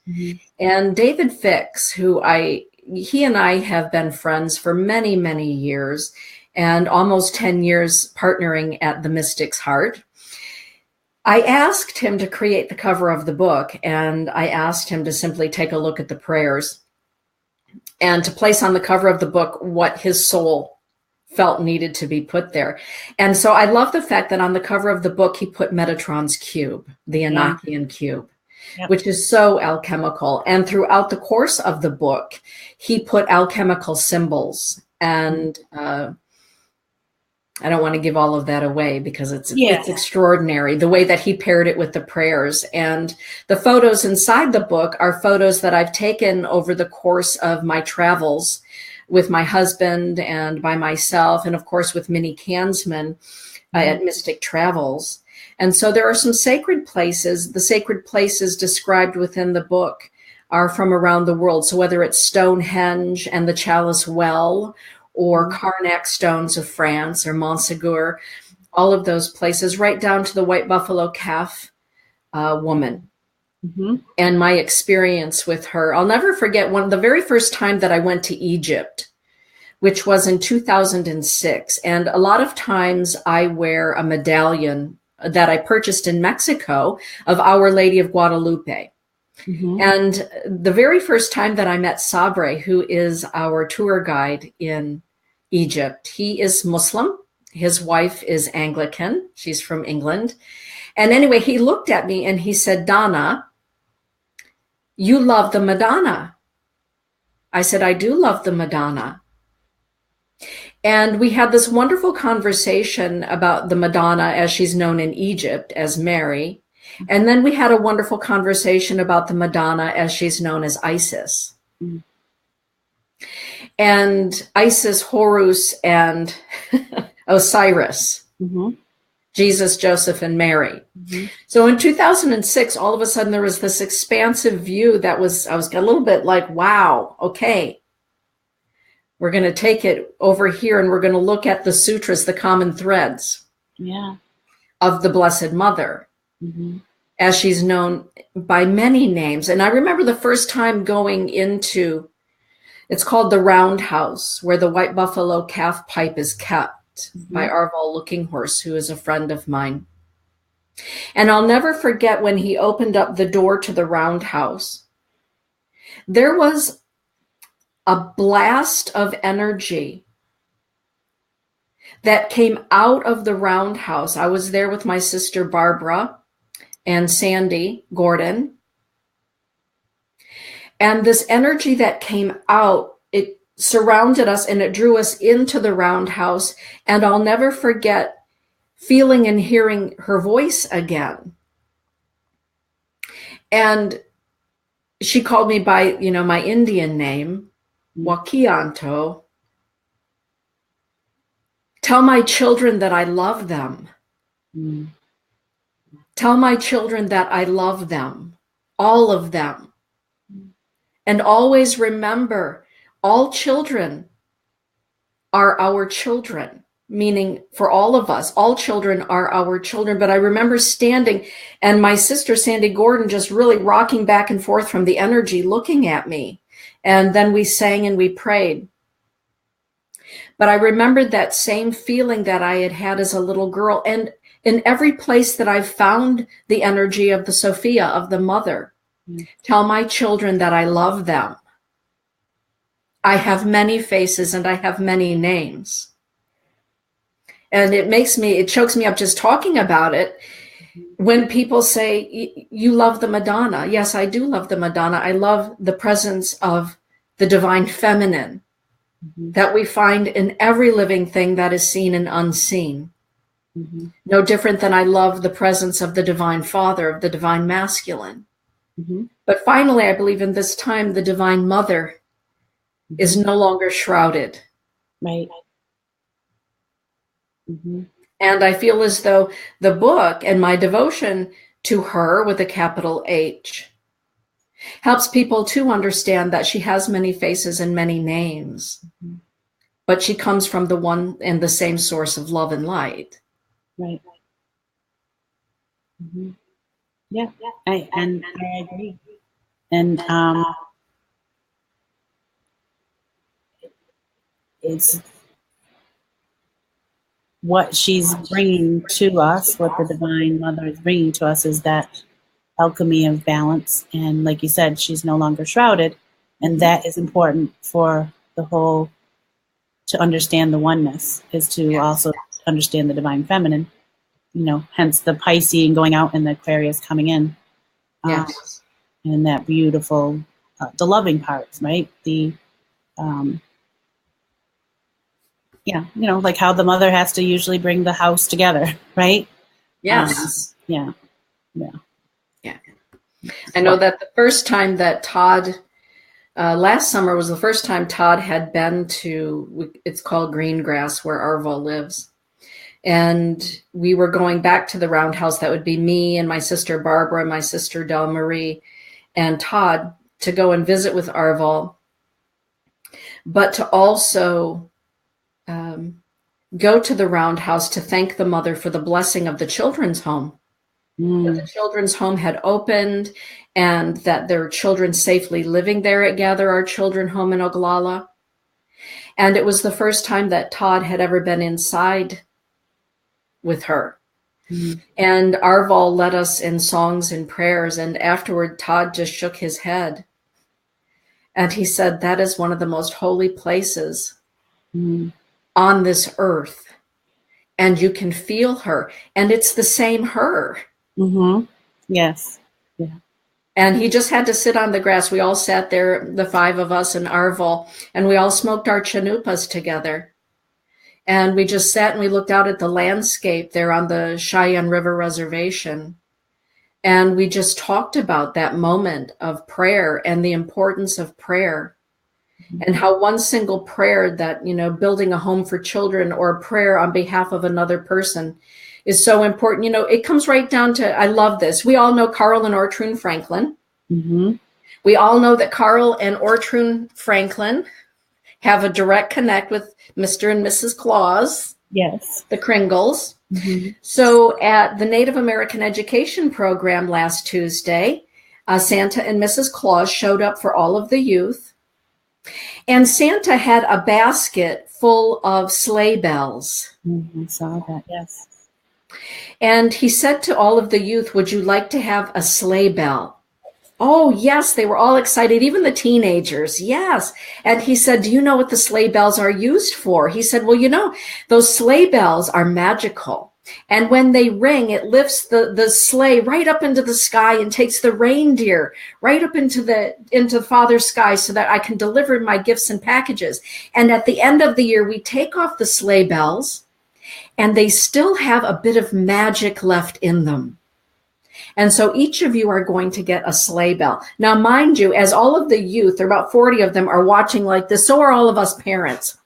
And David Fix, he and I have been friends for many, many years, and almost 10 years partnering at The Mystic's Heart. I asked him to create the cover of the book, and I asked him to simply take a look at the prayers and to place on the cover of the book what his soul felt needed to be put there. And so I love the fact that on the cover of the book, he put Metatron's cube, the Enochian cube, which is so alchemical. And throughout the course of the book, he put alchemical symbols. And I don't want to give all of that away because it's extraordinary, the way that he paired it with the prayers. And the photos inside the book are photos that I've taken over the course of my travels with my husband and by myself, and of course with Minnie Kansman at Mystic Travels. And so there are some sacred places. The sacred places described within the book are from around the world. So whether it's Stonehenge and the Chalice Well, or Karnak stones of France, or Montsegur, all of those places, right down to the white buffalo calf woman. And my experience with her. I'll never forget the very first time that I went to Egypt, which was in 2006. And a lot of times I wear a medallion that I purchased in Mexico of Our Lady of Guadalupe. And the very first time that I met Sabre, who is our tour guide in Egypt, he is Muslim. His wife is Anglican. She's from England. And anyway, he looked at me and he said, "Donna, you love the Madonna." I said, "I do love the Madonna." And we had this wonderful conversation about the Madonna as she's known in Egypt as Mary. And then we had a wonderful conversation about the Madonna as she's known as Isis. And Isis, Horus, and Osiris. Jesus, Joseph, and Mary. So in 2006, all of a sudden there was this expansive view that I was a little bit like, wow, okay. We're going to take it over here and we're going to look at the sutras, the common threads of the Blessed Mother. As she's known by many names. And I remember the first time going into, it's called the Roundhouse, where the white buffalo calf pipe is kept by Arval Looking Horse, who is a friend of mine. And I'll never forget when he opened up the door to the Roundhouse. There was a blast of energy that came out of the Roundhouse. I was there with my sister Barbara and Sandy Gordon. And this energy that came out, it surrounded us and it drew us into the Roundhouse. And I'll never forget feeling and hearing her voice again. And she called me by, my Indian name, Wakianto. Tell my children that I love them. Tell my children that I love them, all of them. And always remember, all children are our children, meaning for all of us, all children are our children. But I remember standing and my sister, Sandy Gordon, just really rocking back and forth from the energy, looking at me. And then we sang and we prayed. But I remembered that same feeling that I had had as a little girl. And in every place that I've found the energy of the Sophia, of the Mother, tell my children that I love them. I have many faces and I have many names. And it chokes me up just talking about it. When people say, you love the Madonna. Yes, I do love the Madonna. I love the presence of the divine feminine that we find in every living thing that is seen and unseen. No different than I love the presence of the divine Father, of the divine masculine. But finally, I believe in this time, the divine Mother is no longer shrouded. Right. And I feel as though the book and my devotion to her with a capital H helps people to understand that she has many faces and many names, but she comes from the one and the same source of love and light. Right. Mm-hmm. Yeah, I agree. And it's what she's bringing to us, what the Divine Mother is bringing to us, is that alchemy of balance. And like you said, she's no longer shrouded, and that is important for the whole, to understand the oneness, is to also understand the Divine Feminine. Hence the Piscean going out and the Aquarius coming in. Yes. And that beautiful, the loving parts, right? The, like how the mother has to usually bring the house together, right? Yes. Yeah. I know that the first time that Todd, last summer was the first time Todd had been to, it's called Greengrass, where Arvo lives. And we were going back to the roundhouse. That would be me and my sister Barbara and my sister Del Marie and Todd, to go and visit with Arvo, but to also go to the roundhouse to thank the mother for the blessing of the children's home. That the children's home had opened and that there were children safely living there at Gather Our Children home in Oglala. And it was the first time that Todd had ever been inside with her. And Arval led us in songs and prayers. And afterward, Todd just shook his head. And he said, that is one of the most holy places on this earth. And you can feel her. And it's the same her. Mm-hmm. Yes. Yeah. And he just had to sit on the grass. We all sat there, the five of us and Arval, and we all smoked our chanupas together. And we just sat and we looked out at the landscape there on the Cheyenne River Reservation. And we just talked about that moment of prayer and the importance of prayer. And how one single prayer that, building a home for children or a prayer on behalf of another person is so important. It comes right down to, I love this. We all know Carl and Ortrune Franklin. Mm-hmm. We all know that Carl and Ortrune Franklin have a direct connect with Mr. and Mrs. Claus. Yes. The Kringles. Mm-hmm. So at the Native American Education Program last Tuesday, Santa and Mrs. Claus showed up for all of the youth. And Santa had a basket full of sleigh bells. I saw that, yes. And he said to all of the youth, would you like to have a sleigh bell? Oh, yes, they were all excited, even the teenagers, yes. And he said, do you know what the sleigh bells are used for? He said, well, those sleigh bells are magical. And when they ring, it lifts the sleigh right up into the sky and takes the reindeer right up into the Father's sky so that I can deliver my gifts and packages. And at the end of the year, we take off the sleigh bells, and they still have a bit of magic left in them. And so each of you are going to get a sleigh bell. Now, mind you, as all of the youth, there are about 40 of them, are watching like this, so are all of us parents.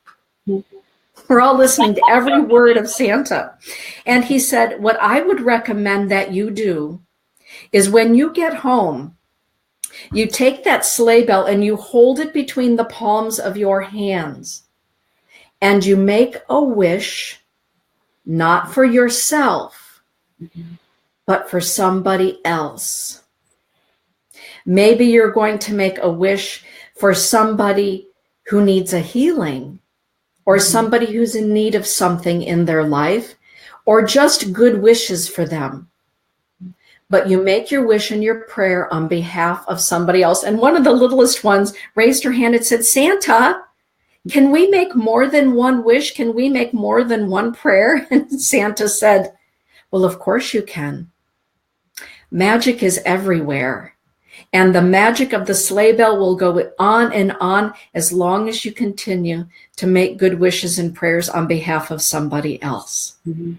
We're all listening to every word of Santa. And he said, what I would recommend that you do is when you get home, you take that sleigh bell and you hold it between the palms of your hands. And you make a wish, not for yourself, but for somebody else. Maybe you're going to make a wish for somebody who needs a healing, or somebody who's in need of something in their life, or just good wishes for them. But you make your wish and your prayer on behalf of somebody else. And one of the littlest ones raised her hand and said, Santa, can we make more than one wish? Can we make more than one prayer? And Santa said, well, of course you can. Magic is everywhere. And the magic of the sleigh bell will go on and on as long as you continue to make good wishes and prayers on behalf of somebody else. Mm-hmm.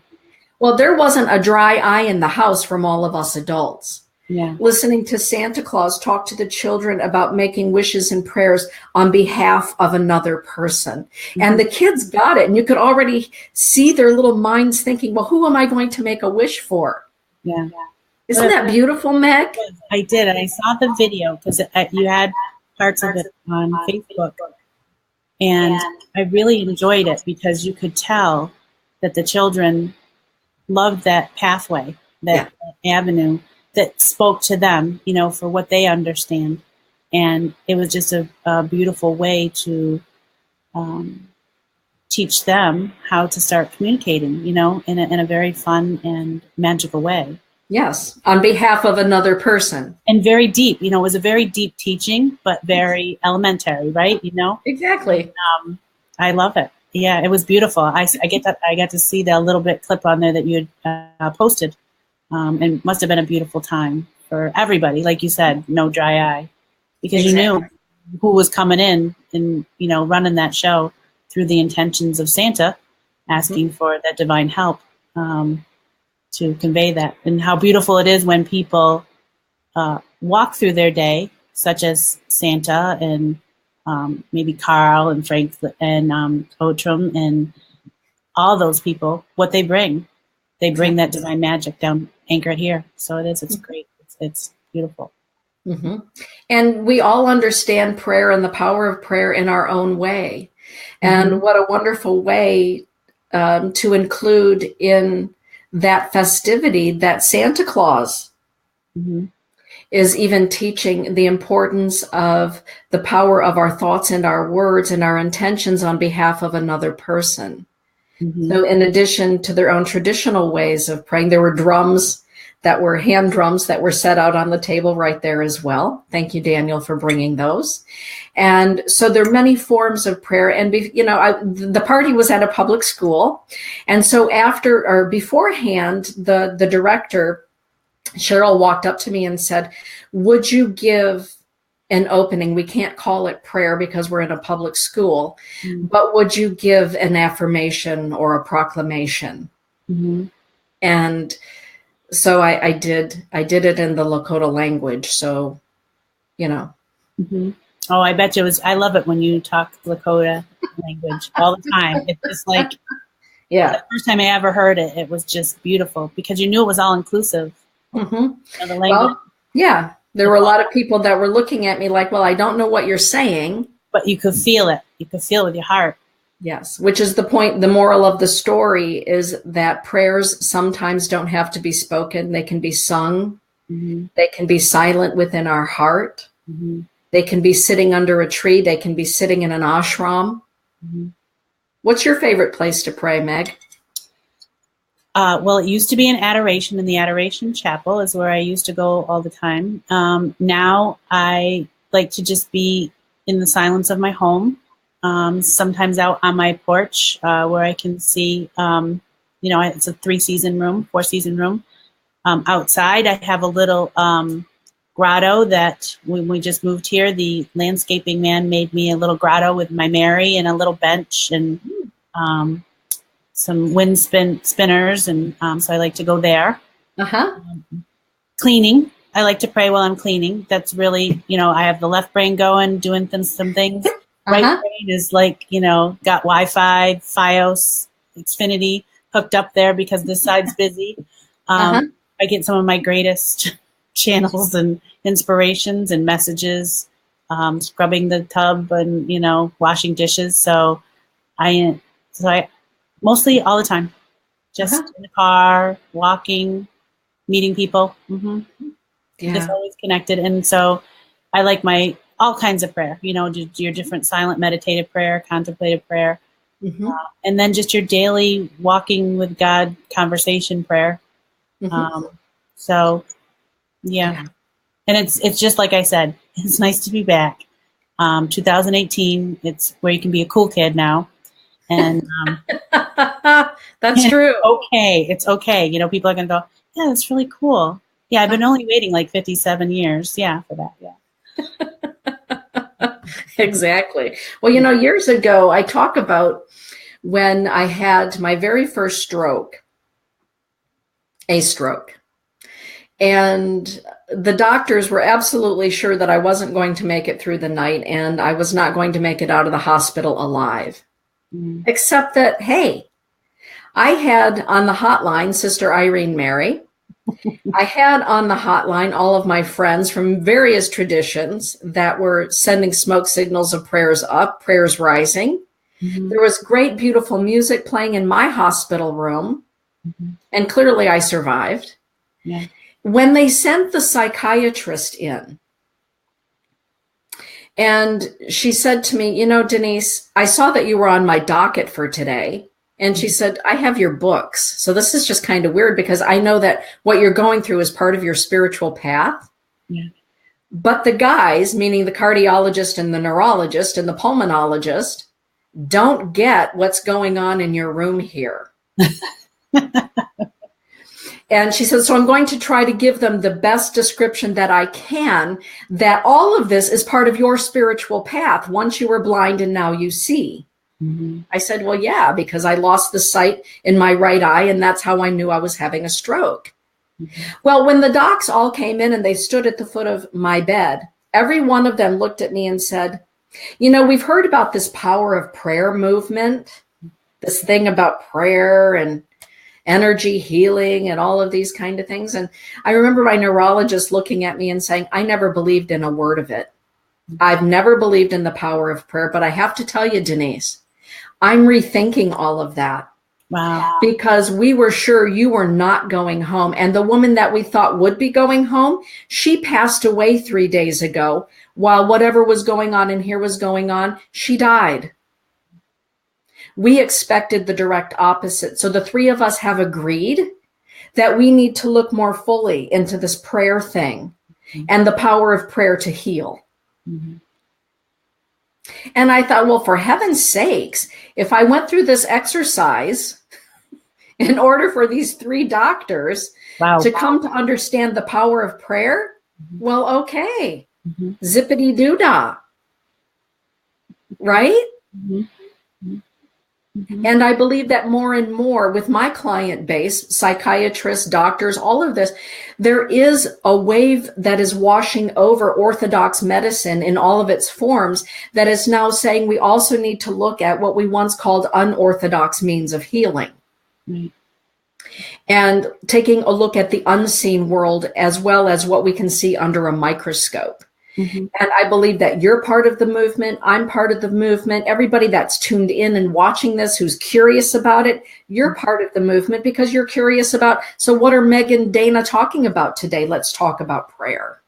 Well, there wasn't a dry eye in the house from all of us adults. Yeah. Listening to Santa Claus talk to the children about making wishes and prayers on behalf of another person. Mm-hmm. And the kids got it. And you could already see their little minds thinking, well, who am I going to make a wish for? Yeah. Isn't that beautiful, Meg? I did. I saw the video because you had parts of it on Facebook. And I really enjoyed it because you could tell that the children loved that pathway, that avenue that spoke to them, for what they understand. And it was just a beautiful way to teach them how to start communicating, in a very fun and magical way. Yes, on behalf of another person. And very deep, it was a very deep teaching, but very elementary, right? Exactly. I love it. Yeah, it was beautiful. I got to see that little bit clip on there that you had posted, and must have been a beautiful time for everybody. Like you said, no dry eye, because you knew who was coming in and running that show through the intentions of Santa, asking for that divine help. To convey that, and how beautiful it is when people walk through their day, such as Santa and maybe Carl and Frank and Otram and all those people, what they bring. They bring that divine magic down anchored here. So it's great. It's beautiful. Mm-hmm. And we all understand prayer and the power of prayer in our own way. And what a wonderful way to include in that festivity that Santa Claus is even teaching the importance of the power of our thoughts and our words and our intentions on behalf of another person. So in addition to their own traditional ways of praying, there were drums that were hand drums that were set out on the table right there as well. Thank you, Daniel, for bringing those. And so there are many forms of prayer. And, the party was at a public school. And so beforehand, the director, Cheryl, walked up to me and said, would you give an opening? We can't call it prayer because we're in a public school, but would you give an affirmation or a proclamation? And so I did it in the Lakota language. So, Oh, I bet you I love it when you talk Lakota language all the time. It's just like, the first time I ever heard it, it was just beautiful because you knew it was all inclusive. The language. Well, there were a lot of people that were looking at me like, well, I don't know what you're saying. But you could feel it. You could feel it with your heart. Yes, which is the point. The moral of the story is that prayers sometimes don't have to be spoken. They can be sung. They can be silent within our heart. They can be sitting under a tree. They can be sitting in an ashram. What's your favorite place to pray, Meg? Well, it used to be an adoration, and the Adoration Chapel is where I used to go all the time. Now I like to just be in the silence of my home. Sometimes out on my porch where I can see, it's a 4-season room. Outside, I have a little grotto that when we just moved here, the landscaping man made me a little grotto with my Mary and a little bench and some wind spinners. And so I like to go there. Cleaning. I like to pray while I'm cleaning. That's really, I have the left brain going, doing some things. Right brain is like, got Wi-Fi, Fios, Xfinity hooked up there because this side's busy. I get some of my greatest channels and inspirations and messages, scrubbing the tub and, washing dishes. So I mostly all the time, just in the car, walking, meeting people. Just always connected. And so I like all kinds of prayer, your different silent meditative prayer, contemplative prayer, and then just your daily walking with God conversation prayer. And it's just like I said, it's nice to be back. 2018, it's where you can be a cool kid now. And that's true. It's okay. People are going to go, yeah, that's really cool. Yeah, I've been only waiting like 57 years. Yeah, for that. Yeah. Exactly. Well, years ago, I talk about when I had my very first stroke, and the doctors were absolutely sure that I wasn't going to make it through the night and I was not going to make it out of the hospital alive. Except that, hey, I had on the hotline Sister Irene Mary. I had on the hotline all of my friends from various traditions that were sending smoke signals of prayers up, prayers rising. There was great, beautiful music playing in my hospital room. And clearly I survived. Yeah. When they sent the psychiatrist in, and she said to me, Denise, I saw that you were on my docket for today. And she said, I have your books. So this is just kind of weird because I know that what you're going through is part of your spiritual path. Yeah. But the guys, meaning the cardiologist and the neurologist and the pulmonologist, don't get what's going on in your room here. And she said, so I'm going to try to give them the best description that I can, that all of this is part of your spiritual path. Once you were blind and now you see. I said, well, yeah, because I lost the sight in my right eye, and that's how I knew I was having a stroke. Well, when the docs all came in and they stood at the foot of my bed, every one of them looked at me and said, we've heard about this power of prayer movement, this thing about prayer and energy healing and all of these kind of things. And I remember my neurologist looking at me and saying, I never believed in a word of it. I've never believed in the power of prayer, but I have to tell you, Denise, I'm rethinking all of that. Wow. Because we were sure you were not going home. And the woman that we thought would be going home, she passed away 3 days ago. While whatever was going on in here was going on, she died. We expected the direct opposite. So the three of us have agreed that we need to look more fully into this prayer thing and the power of prayer to heal. And I thought, well, for heaven's sakes, if I went through this exercise in order for these three doctors to come to understand the power of prayer, well, okay, zippity-doo-dah, right? And I believe that more and more with my client base, psychiatrists, doctors, all of this, there is a wave that is washing over orthodox medicine in all of its forms that is now saying we also need to look at what we once called unorthodox means of healing. And taking a look at the unseen world as well as what we can see under a microscope. And I believe that you're part of the movement. I'm part of the movement. Everybody that's tuned in and watching this, who's curious about it, you're part of the movement because you're curious about, so what are Meg and Dana talking about today? Let's talk about prayer.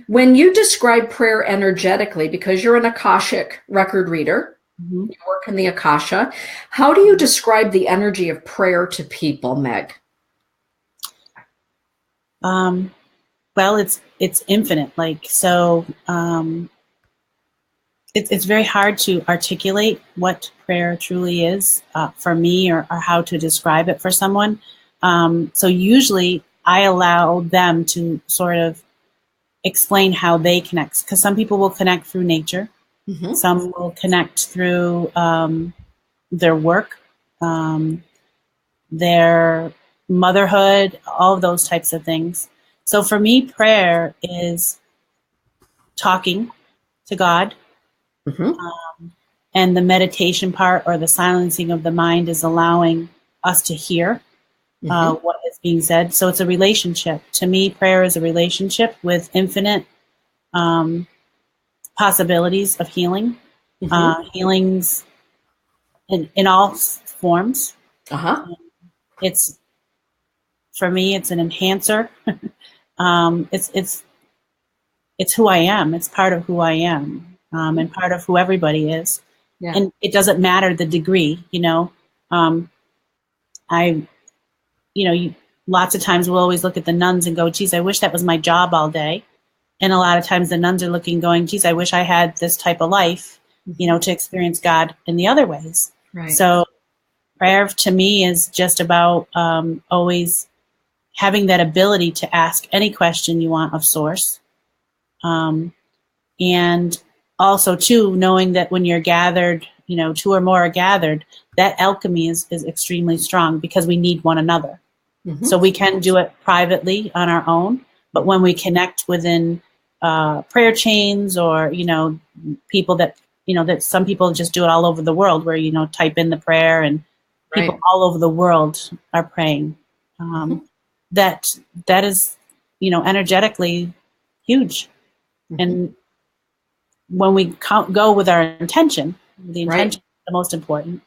When you describe prayer energetically, because you're an Akashic record reader, you work in the Akasha, how do you describe the energy of prayer to people, Meg? Well, it's infinite. It's very hard to articulate what prayer truly is for me or how to describe it for someone. So usually I allow them to sort of explain how they connect, because some people will connect through nature. Some will connect through their work, their motherhood, all of those types of things. So for me, prayer is talking to God, and the meditation part or the silencing of the mind is allowing us to hear what is being said. So it's a relationship. To me, prayer is a relationship with infinite possibilities of healing, healings in all forms. It's, for me, it's an enhancer. It's who I am. It's part of who I am, and part of who everybody is. And it doesn't matter the degree, lots of times we'll always look at the nuns and go, geez, I wish that was my job all day. And a lot of times the nuns are looking, going, geez, I wish I had this type of life, to experience God in the other ways. So prayer to me is just about always having that ability to ask any question you want of Source. And also, too, knowing that when you're gathered, two or more are gathered, that alchemy is extremely strong because we need one another. So we can do it privately on our own, but when we connect within prayer chains, or, people that, that some people just do it all over the world, where, type in the prayer and people all over the world are praying. That is, energetically huge. And when we go with our intention, the intention is the most important.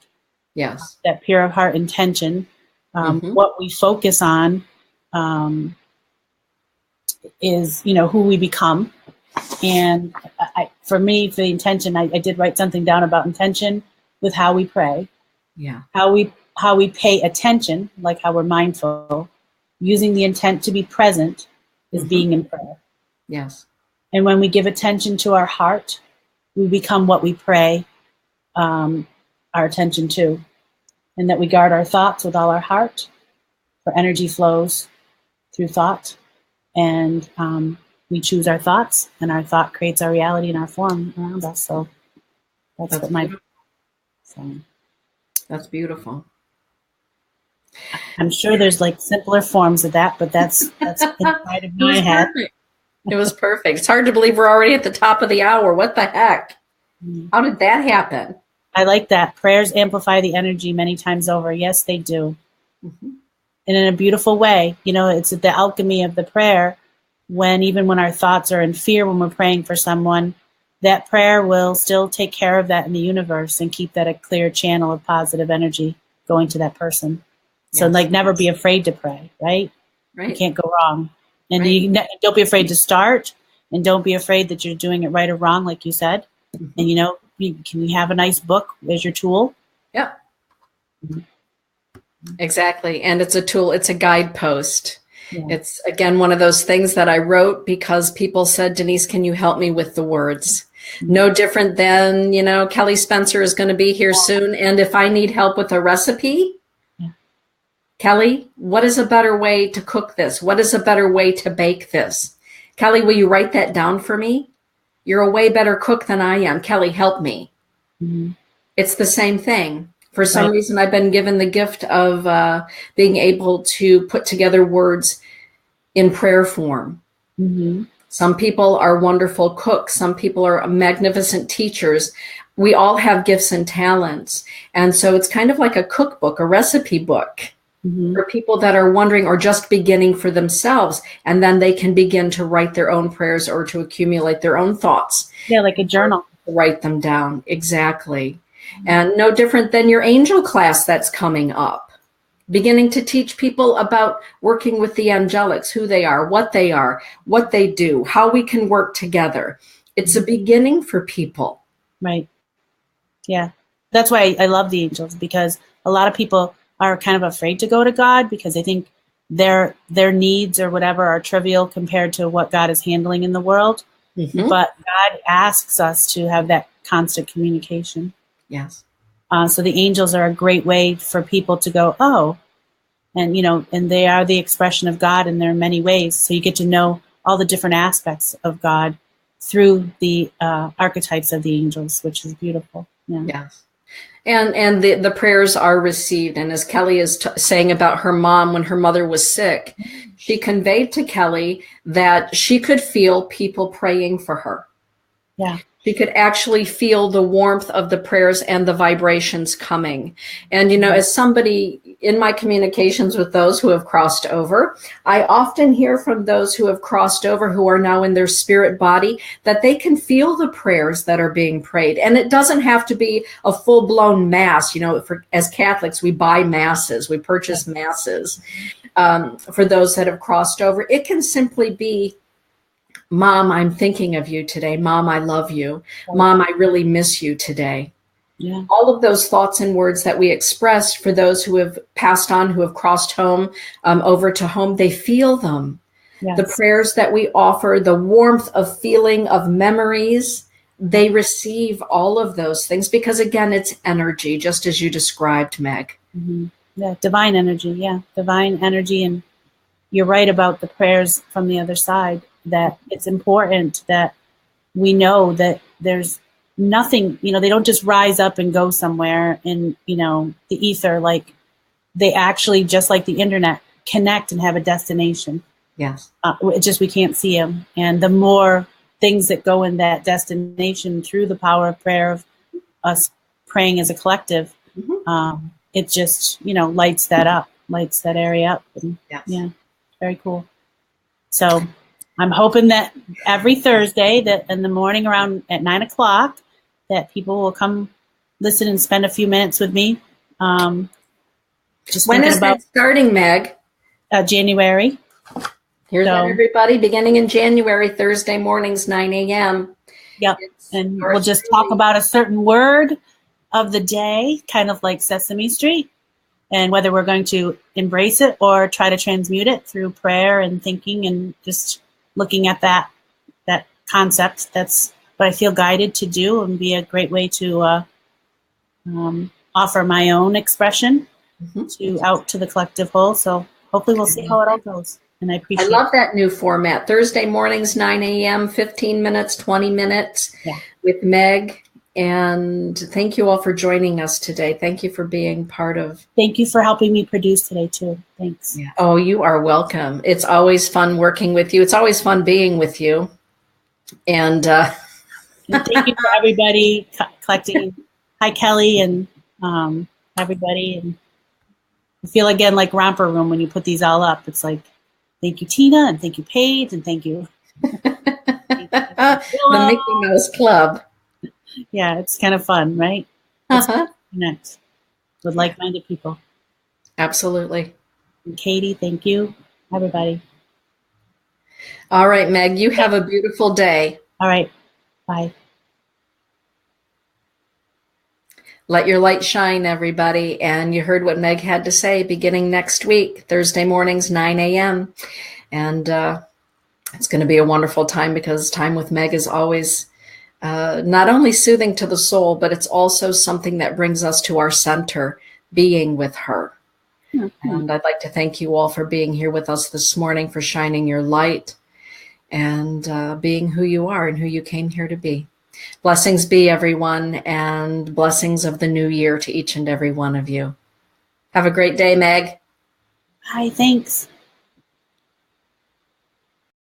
Yes. That pure of heart intention. What we focus on is, who we become. And for me, for the intention, I did write something down about intention with how we pray. Yeah. How we pay attention, like how we're mindful. Using the intent to be present is being in prayer. Yes. And when we give attention to our heart, we become what we pray our attention to. And that we guard our thoughts with all our heart, for energy flows through thought. And we choose our thoughts, and our thought creates our reality and our form around us. So that's what my... That's beautiful. I'm sure there's like simpler forms of that, but that's inside of my head. It was perfect. It's hard to believe we're already at the top of the hour. What the heck? How did that happen? I like that. Prayers amplify the energy many times over. Yes, they do. And in a beautiful way. It's the alchemy of the prayer. Even when our thoughts are in fear, when we're praying for someone, that prayer will still take care of that in the universe and keep that a clear channel of positive energy going to that person. So never be afraid to pray, right? You can't go wrong. And don't be afraid to start, and don't be afraid that you're doing it right or wrong, like you said. And, can you have a nice book as your tool? Yeah. Exactly. And it's a tool. It's a guidepost. Yeah. It's, again, one of those things that I wrote because people said, Denise, can you help me with the words? No different than, Kelly Spencer is going to be here soon. And if I need help with a recipe, Kelly, what is a better way to cook this? What is a better way to bake this? Kelly, will you write that down for me? You're a way better cook than I am. Kelly, help me. It's the same thing. For some reason, I've been given the gift of being able to put together words in prayer form. Some people are wonderful cooks. Some people are magnificent teachers. We all have gifts and talents. And so it's kind of like a cookbook, a recipe book for people that are wondering or just beginning for themselves. And then they can begin to write their own prayers or to accumulate their own thoughts. Yeah, like a journal. Write them down. Exactly. And no different than your angel class that's coming up. Beginning to teach people about working with the angelics, who they are, what they do, how we can work together. It's a beginning for people. Right. Yeah. That's why I love the angels, because a lot of people are kind of afraid to go to God because they think their needs or whatever are trivial compared to what God is handling in the world. But God asks us to have that constant communication. Yes. So the angels are a great way for people to go, oh, and, and they are the expression of God in their many ways. So you get to know all the different aspects of God through the archetypes of the angels, which is beautiful. Yeah. Yes. And the prayers are received. And as Kelly is saying about her mom, when her mother was sick, she conveyed to Kelly that she could feel people praying for her. Yeah. She could actually feel the warmth of the prayers and the vibrations coming. And, as somebody in my communications with those who have crossed over, I often hear from those who have crossed over who are now in their spirit body that they can feel the prayers that are being prayed. And it doesn't have to be a full-blown mass. As Catholics, we buy masses, we purchase masses for those that have crossed over. It can simply be, Mom, I'm thinking of you today. Mom, I love you. Mom, I really miss you today. Yeah. All of those thoughts and words that we express for those who have passed on, who have crossed home, over to home, they feel them. Yes. The prayers that we offer, the warmth of feeling of memories, they receive all of those things because, again, it's energy, just as you described, Meg. Yeah, divine energy. Yeah, divine energy. And you're right about the prayers from the other side, that it's important that we know that there's nothing, they don't just rise up and go somewhere in, the ether. Like, they actually, just like the internet, connect and have a destination. Yes. It's just we can't see them. And the more things that go in that destination through the power of prayer, of us praying as a collective, it just, lights that area up. And, Yes. Yeah, very cool. So I'm hoping that every Thursday, that in the morning around at 9:00, that people will come listen and spend a few minutes with me. Just when is that starting, Meg? January. Here's that, everybody. Beginning in January, Thursday mornings, 9 a.m. Yep. And we'll just talk about a certain word of the day, kind of like Sesame Street, and whether we're going to embrace it or try to transmute it through prayer and thinking and just looking at that concept. That's what I feel guided to do, and be a great way to offer my own expression out to the collective whole. So hopefully we'll see how it all goes. And I love that new format. Thursday mornings, 9 a.m., 15 minutes, 20 minutes with Meg. And thank you all for joining us today. Thank you for being part of. Thank you for helping me produce today too. Thanks. Yeah. Oh, you are welcome. It's always fun working with you. It's always fun being with you. And thank you for everybody collecting. Hi, Kelly, and everybody. And I feel again like Romper Room when you put these all up. It's like, thank you, Tina, and thank you, Paige, and thank you. The Mickey Mouse Club. Yeah, it's kind of fun, right? Connect with like-minded people. Absolutely. And Katie, thank you. Everybody. All right, Meg, you have a beautiful day. All right. Bye. Let your light shine, everybody. And you heard what Meg had to say. Beginning next week, Thursday mornings, 9 a.m. And it's going to be a wonderful time, because time with Meg is always not only soothing to the soul, but it's also something that brings us to our center, being with her. And I'd like to thank you all for being here with us this morning, for shining your light and being who you are and who you came here to be. Blessings be, everyone, and blessings of the new year to each and every one of you. Have a great day, Meg. Hi, thanks.